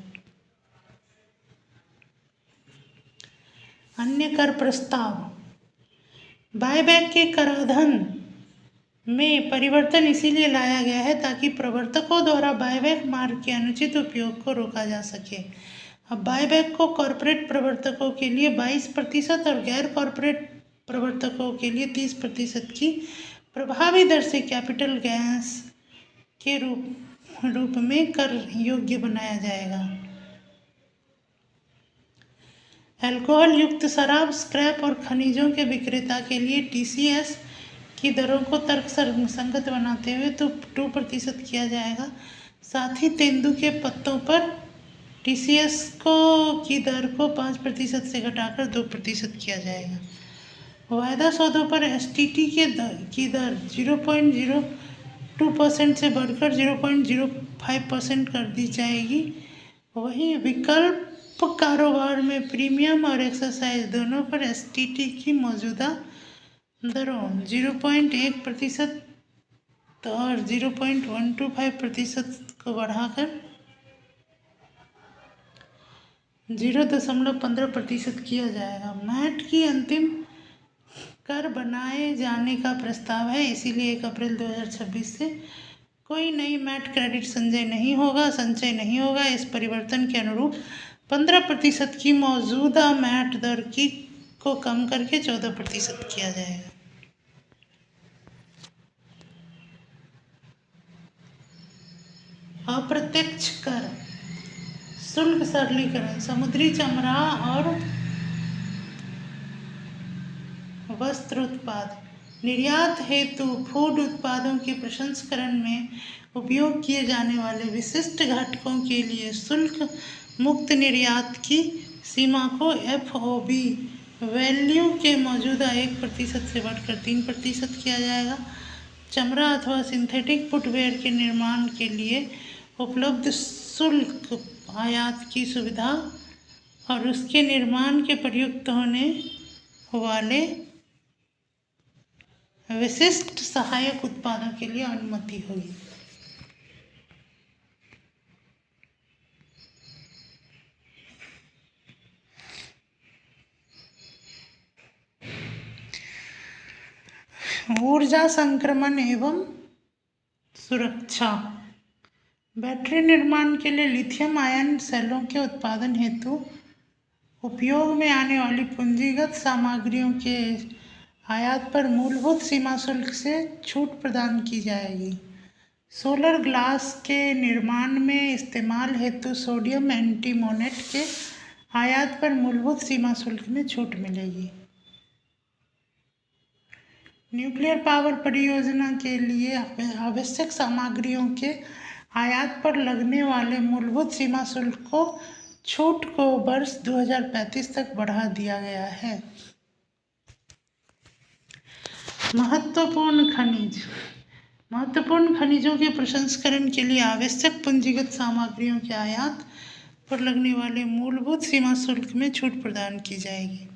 अन्य कर प्रस्ताव। बायबैक के कराधान में परिवर्तन इसीलिए लाया गया है ताकि प्रवर्तकों द्वारा बायबैक मार्ग के अनुचित उपयोग को रोका जा सके। अब बायबैक को कॉर्पोरेट प्रवर्तकों के लिए 22% और गैर कॉर्पोरेट प्रवर्तकों के लिए 30% की प्रभावी दर से कैपिटल गेन्स के रूप में कर योग्य बनाया जाएगा। अल्कोहल युक्त शराब, स्क्रैप और खनिजों के विक्रेता के लिए टीसीएस की दरों को तर्क संगत बनाते हुए तो 2% किया जाएगा। साथ ही तेंदू के पत्तों पर TCS की दर को 5% से घटाकर 2% किया जाएगा। वायदा सौदों पर STT की दर 0.02% से बढ़कर 0.05% कर दी जाएगी। वहीं विकल्प कारोबार में प्रीमियम और एक्सरसाइज दोनों पर STT की मौजूदा दरों 0.1% और 0.125% को बढ़ाकर 0.15% किया जाएगा। मैट की अंतिम कर बनाए जाने का प्रस्ताव है, इसीलिए 1 अप्रैल 2026 से कोई नई मैट क्रेडिट संचय नहीं होगा। इस परिवर्तन के अनुरूप 15% की मौजूदा मैट दर को कम करके 14% किया जाएगा। अप्रत्यक्ष कर शुल्क सरलीकरण समुद्री चमड़ा और वस्त्र उत्पाद निर्यात हेतु फूड उत्पादों के प्रसंस्करण में उपयोग किए जाने वाले विशिष्ट घटकों के लिए शुल्क मुक्त निर्यात की सीमा को FOB वैल्यू के मौजूदा 1% से बढ़कर 3% किया जाएगा। चमड़ा अथवा सिंथेटिक फुटवेयर के निर्माण के लिए उपलब्ध शुल्क आयात की सुविधा और उसके निर्माण के प्रयुक्त होने वाले विशिष्ट सहायक उत्पादों के लिए अनुमति होगी। ऊर्जा संक्रमण एवं सुरक्षा बैटरी निर्माण के लिए लिथियम आयन सेलों के उत्पादन हेतु उपयोग में आने वाली पूंजीगत सामग्रियों के आयात पर मूलभूत सीमा शुल्क से छूट प्रदान की जाएगी। सोलर ग्लास के निर्माण में इस्तेमाल हेतु सोडियम एंटीमोनेट के आयात पर मूलभूत सीमा शुल्क में छूट मिलेगी। न्यूक्लियर पावर परियोजना के लिए आवश्यक सामग्रियों के आयात पर लगने वाले मूलभूत सीमा शुल्क को छूट को वर्ष 2035 तक बढ़ा दिया गया है। महत्वपूर्ण खनिजों के प्रसंस्करण के लिए आवश्यक पूंजीगत सामग्रियों के आयात पर लगने वाले मूलभूत सीमा शुल्क में छूट प्रदान की जाएगी।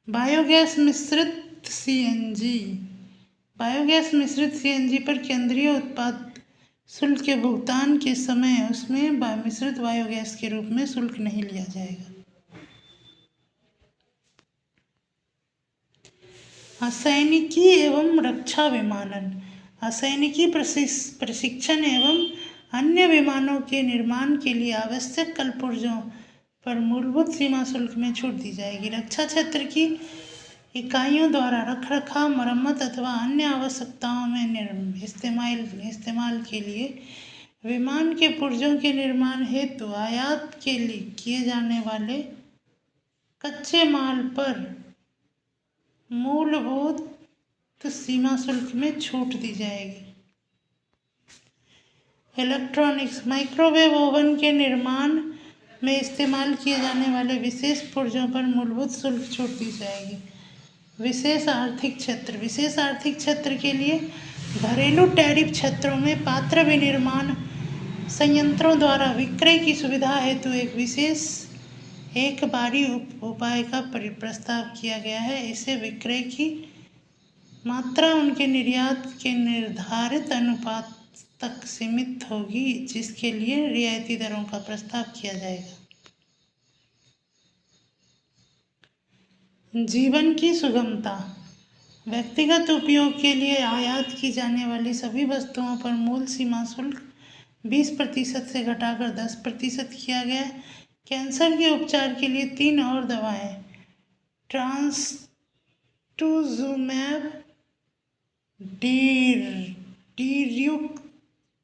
बायोगैस मिश्रित CNG पर केंद्रीय उत्पाद शुल्क के भुगतान के समय उसमें मिश्रित बायोगैस के रूप में शुल्क नहीं लिया जाएगा। असैनिकी एवं रक्षा विमानन असैनिकी प्रशिक्षण एवं अन्य विमानों के निर्माण के लिए आवश्यक कलपुर्जों पर मूलभूत सीमा शुल्क में छूट दी जाएगी। रक्षा क्षेत्र की इकाइयों द्वारा रखरखाव, मरम्मत अथवा अन्य आवश्यकताओं में इस्तेमाल के लिए विमान के पुर्जों के निर्माण हेतु आयात के लिए किए जाने वाले कच्चे माल पर मूलभूत सीमा शुल्क में छूट दी जाएगी। इलेक्ट्रॉनिक्स माइक्रोवेव ओवन के निर्माण में इस्तेमाल किए जाने वाले विशेष पुर्जों पर मूलभूत शुल्क छूट दी जाएगी। विशेष आर्थिक क्षेत्र के लिए घरेलू टैरिफ क्षेत्रों में पात्र विनिर्माण संयंत्रों द्वारा विक्रय की सुविधा हेतु एक बारी उपाय का प्रस्ताव किया गया है। इसे विक्रय की मात्रा उनके निर्यात के निर्धारित अनुपात तक सीमित होगी, जिसके लिए रियायती दरों का प्रस्ताव किया जाएगा। जीवन की सुगमता व्यक्तिगत उपयोग के लिए आयात की जाने वाली सभी वस्तुओं पर मूल सीमा शुल्क 20% से घटाकर 10% किया गया है। कैंसर के उपचार के लिए 3 और दवाएं ट्रांस्टुजुमैब,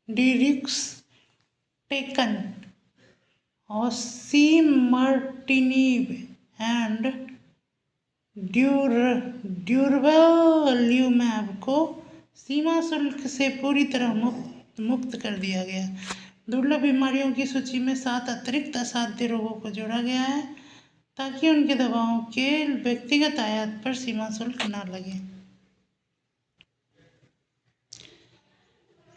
डिरुक्सटेकन, ओसिमर्टिनिब एंड ड्यूरवल्यूमैब को सीमा शुल्क से पूरी तरह मुक्त कर दिया गया। दुर्लभ बीमारियों की सूची में 7 अतिरिक्त असाध्य रोगों को जोड़ा गया है ताकि उनके दवाओं के व्यक्तिगत आयात पर सीमा शुल्क न लगे।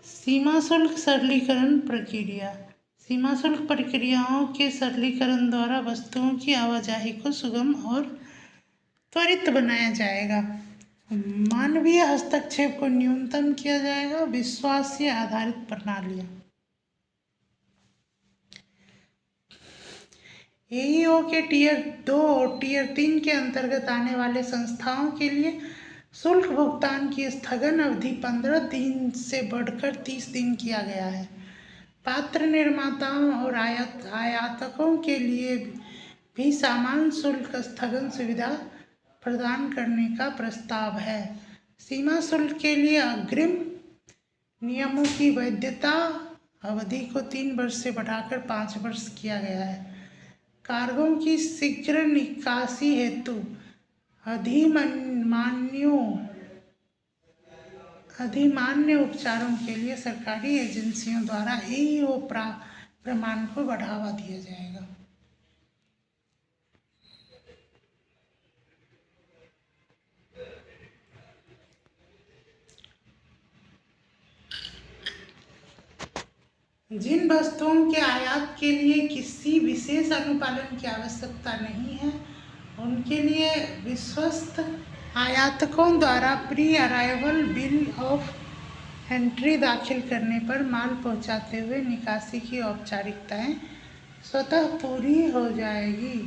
सीमा शुल्क सरलीकरण प्रक्रिया। सीमा शुल्क प्रक्रियाओं के सरलीकरण द्वारा वस्तुओं की आवाजाही को सुगम और त्वरित बनाया जाएगा। मानवीय हस्तक्षेप को न्यूनतम किया जाएगा। विश्वासीय आधारित प्रणालियाँ। एईओ के टियर 2 और टियर 3 के अंतर्गत आने वाले संस्थाओं के लिए शुल्क भुगतान की स्थगन अवधि 15 दिन से बढ़कर 30 दिन किया गया है। पात्र निर्माताओं और आयातकों के लिए भी समान शुल्क स्थगन सुविधा प्रदान करने का प्रस्ताव है। सीमा शुल्क के लिए अग्रिम नियमों की वैधता अवधि को 3 वर्ष से बढ़ाकर 5 वर्ष किया गया है। कार्गो की शीघ्र निकासी हेतु अधिमान्य उपचारों के लिए सरकारी एजेंसियों द्वारा एईओ प्रमाण को बढ़ावा दिया जाएगा। जिन वस्तुओं के आयात के लिए किसी विशेष अनुपालन की आवश्यकता नहीं है, उनके लिए विश्वस्त आयातकों द्वारा pre arrival bill of entry दाखिल करने पर माल पहुंचाते हुए निकासी की औपचारिकताएं स्वतः पूरी हो जाएगी।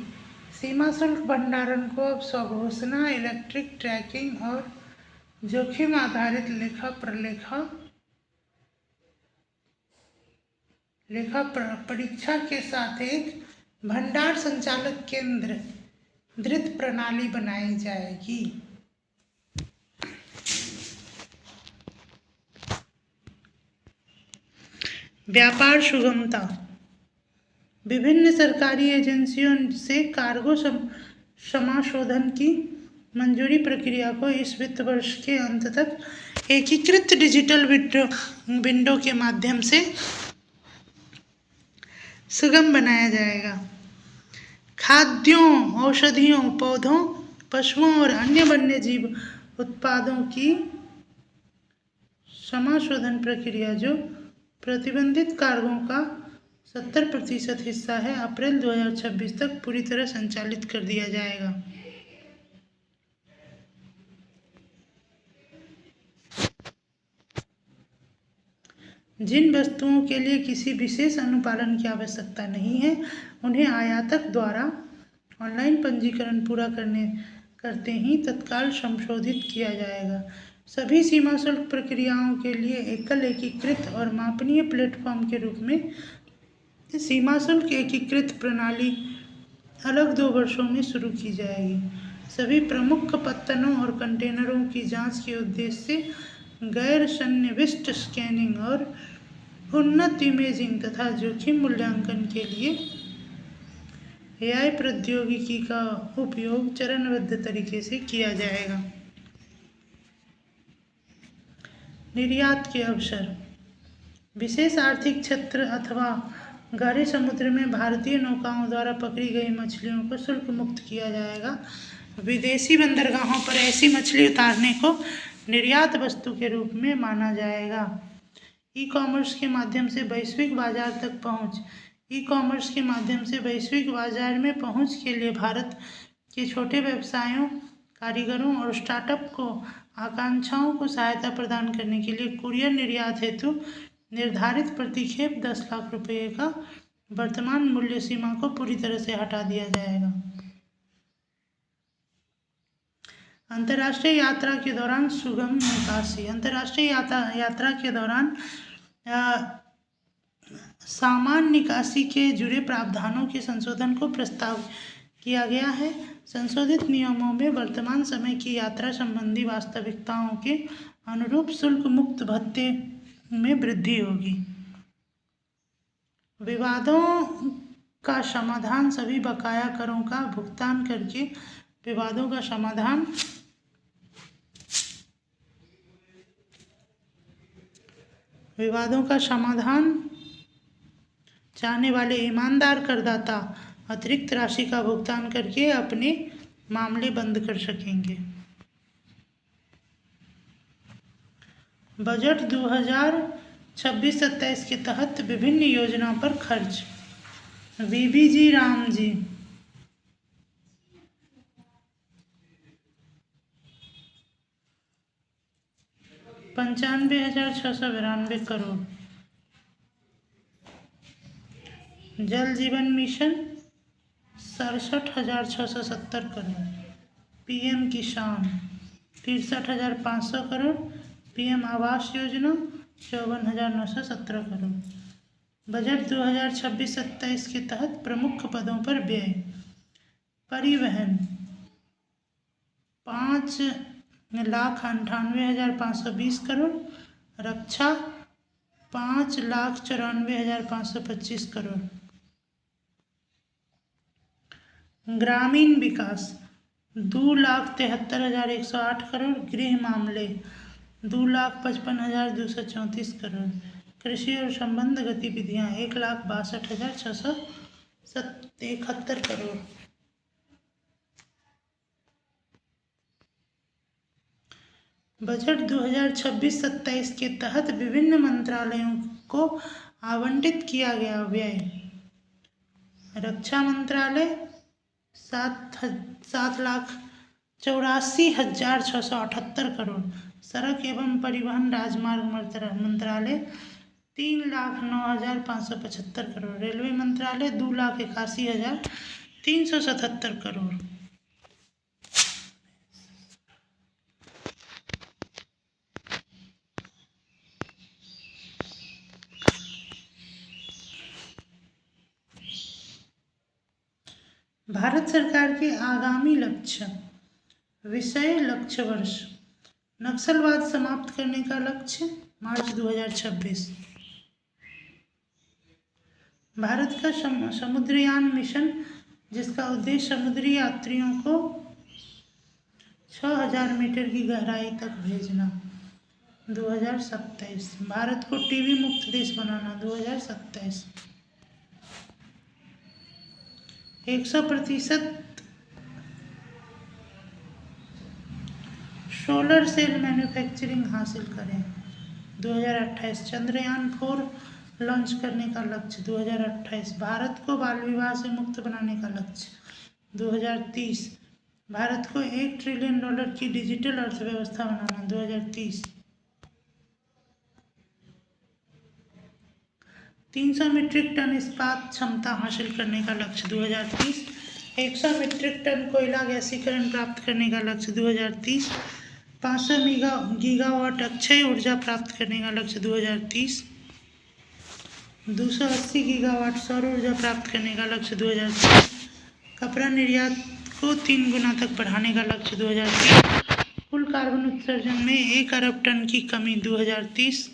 सीमा शुल्क भंडारण को अब स्वघोषणा, इलेक्ट्रिक ट्रैकिंग और जोखिम आधारित लेखा परीक्षा के साथ एक भंडार संचालक केंद्रित प्रणाली बनाई जाएगी। व्यापार सुगमता। विभिन्न सरकारी एजेंसियों से कार्गो समाशोधन की मंजूरी प्रक्रिया को इस वित्त वर्ष के अंत तक एकीकृत डिजिटल विंडो के माध्यम से सुगम बनाया जाएगा। खाद्यों, औषधियों, पौधों, पशुओं और अन्य वन्यजीव उत्पादों की समाशोधन प्रक्रिया, जो प्रतिबंधित कार्गो का 70% हिस्सा है, अप्रैल 2026 तक पूरी तरह संचालित कर दिया जाएगा। जिन वस्तुओं के लिए किसी विशेष अनुपालन की आवश्यकता नहीं है, उन्हें आयातक द्वारा ऑनलाइन पंजीकरण पूरा करते ही तत्काल संशोधित किया जाएगा। सभी सीमा शुल्क प्रक्रियाओं के लिए एकल, एकीकृत और मापनीय प्लेटफॉर्म के रूप में सीमा शुल्क एकीकृत प्रणाली अलग 2 वर्षों में शुरू की जाएगी। सभी प्रमुख पत्तनों और कंटेनरों की जांच के उद्देश्य से गैर सन्निविष्ट स्कैनिंग और उन्नत इमेजिंग तथा जोखिम मूल्यांकन के लिए एआई प्रौद्योगिकी का उपयोग चरणबद्ध तरीके से किया जाएगा। निर्यात के अवसर। विशेष आर्थिक क्षेत्र अथवा गहरे समुद्र में भारतीय नौकाओं द्वारा पकड़ी गई मछलियों को शुल्क मुक्त किया जाएगा। विदेशी बंदरगाहों पर ऐसी मछली उतारने को निर्यात वस्तु के रूप में माना जाएगा। ई-कॉमर्स के माध्यम से वैश्विक बाजार तक पहुंच। ई-कॉमर्स के माध्यम से वैश्विक बाजार में पहुंच के लिए भारत के छोटे व्यवसायों, कारीगरों और स्टार्टअप को आकांक्षाओं को सहायता प्रदान करने के लिए कुरियर निर्यात हेतु निर्धारित प्रतिक्षेप 10 लाख रुपये का वर्तमान मूल्य सीमा को पूरी तरह से हटा दिया जाएगा। अंतर्राष्ट्रीय यात्रा के दौरान सुगम निकासी। अंतर्राष्ट्रीय यात्रा के दौरान सामान निकासी के जुड़े प्रावधानों के संशोधन को प्रस्ताव किया गया है। संशोधित नियमों में वर्तमान समय की यात्रा संबंधी वास्तविकताओं के अनुरूप शुल्क मुक्त भत्ते में वृद्धि होगी। विवादों का समाधान सभी बकाया करों का भुगतान करके विवादों का समाधान। विवादों का समाधान चाहने वाले ईमानदार करदाता अतिरिक्त राशि का भुगतान करके अपने मामले बंद कर सकेंगे। बजट 2026-27 के तहत विभिन्न योजनाओं पर खर्च। वीबीजी राम जी 95,692 करोड़। जल जीवन मिशन 67,670 करोड़। पीएम किसान 63,500 करोड़। पीएम आवास योजना 54,917 करोड़। बजट 2026-27 के तहत प्रमुख पदों पर व्यय। परिवहन 5,98,520 करोड़। रक्षा 5,94,525 करोड़। ग्रामीण विकास 2,73,108 करोड़। गृह मामले 2,55,234 करोड़। कृषि और संबद्ध गतिविधियां 1,62,671 करोड़। बजट 2026-27 के तहत विभिन्न मंत्रालयों को आवंटित किया गया व्यय। रक्षा मंत्रालय 7,84,678 करोड़। सड़क एवं परिवहन राजमार्ग मंत्रालय 3,09,575 करोड़। रेलवे मंत्रालय 2,81,377 करोड़। भारत सरकार के आगामी लक्ष्य। विषय लक्ष्य वर्ष। नक्सलवाद समाप्त करने का लक्ष्य मार्च 2026। भारत का समुद्रयान मिशन जिसका उद्देश्य समुद्री यात्रियों को 6,000 मीटर की गहराई तक भेजना 2027। भारत को टीबी मुक्त देश बनाना 2027। 100% सोलर सेल मैन्युफैक्चरिंग हासिल करें 2028। चंद्रयान 4 लॉन्च करने का लक्ष्य 2028। भारत को बाल विवाह से मुक्त बनाने का लक्ष्य 2030। भारत को $1 ट्रिलियन की डिजिटल अर्थव्यवस्था बनाना 2030। 300 मीट्रिक टन इस्पात क्षमता हासिल करने का लक्ष्य 2030। 100 मीट्रिक टन कोयला गैसीकरण प्राप्त करने का लक्ष्य 2030। 500 गीगावाट अक्षय ऊर्जा प्राप्त करने का लक्ष्य 2030। 280 गीगावाट सौर ऊर्जा प्राप्त करने का लक्ष्य 2030। कपड़ा निर्यात को 3 गुना तक बढ़ाने का लक्ष्य 2030। कुल कार्बन उत्सर्जन में 1 अरब टन की कमी 2030।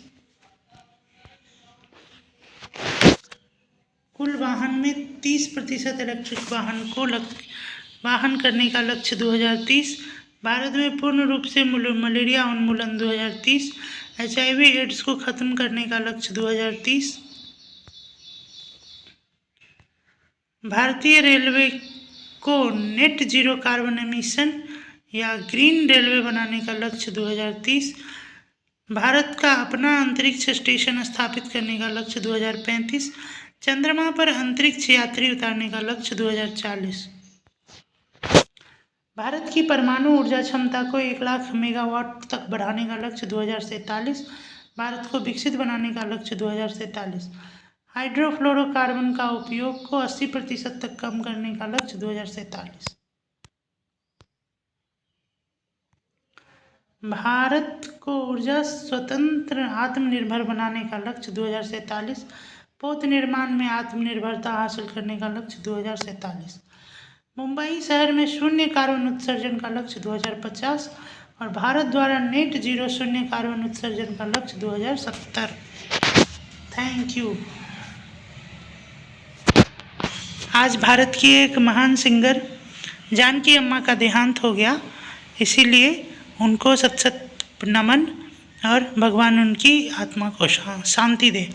कुल वाहन में 30% इलेक्ट्रिक वाहन करने का लक्ष्य 2030। भारत में पूर्ण रूप से मलेरिया उन्मूलन 2030। HIV एड्स को खत्म करने का लक्ष्य 2030। भारतीय रेलवे को नेट जीरो कार्बन एमिशन या ग्रीन रेलवे बनाने का लक्ष्य 2030। भारत का अपना अंतरिक्ष स्टेशन स्थापित करने का लक्ष्य 2035। चंद्रमा पर अंतरिक्ष यात्री उतारने का लक्ष्य 2040। भारत की परमाणु ऊर्जा क्षमता को 1 लाख मेगावाट तक बढ़ाने का लक्ष्य 2047। भारत को विकसित बनाने का लक्ष्य 2047। हाइड्रोफ्लोरोकार्बन का उपयोग को 80% तक कम करने का लक्ष्य 2047। भारत को ऊर्जा स्वतंत्र आत्मनिर्भर बनाने का लक्ष्य 2047। पोत निर्माण में आत्मनिर्भरता हासिल करने का लक्ष्य 2047। मुंबई शहर में शून्य कार्बन उत्सर्जन का लक्ष्य 2050 और भारत द्वारा नेट जीरो शून्य कार्बन उत्सर्जन का लक्ष्य 2070। Thank you. आज भारत की एक महान सिंगर जानकी अम्मा का देहांत हो गया, इसीलिए उनको सत सत नमन और भगवान उनकी आत्मा को शांति दे।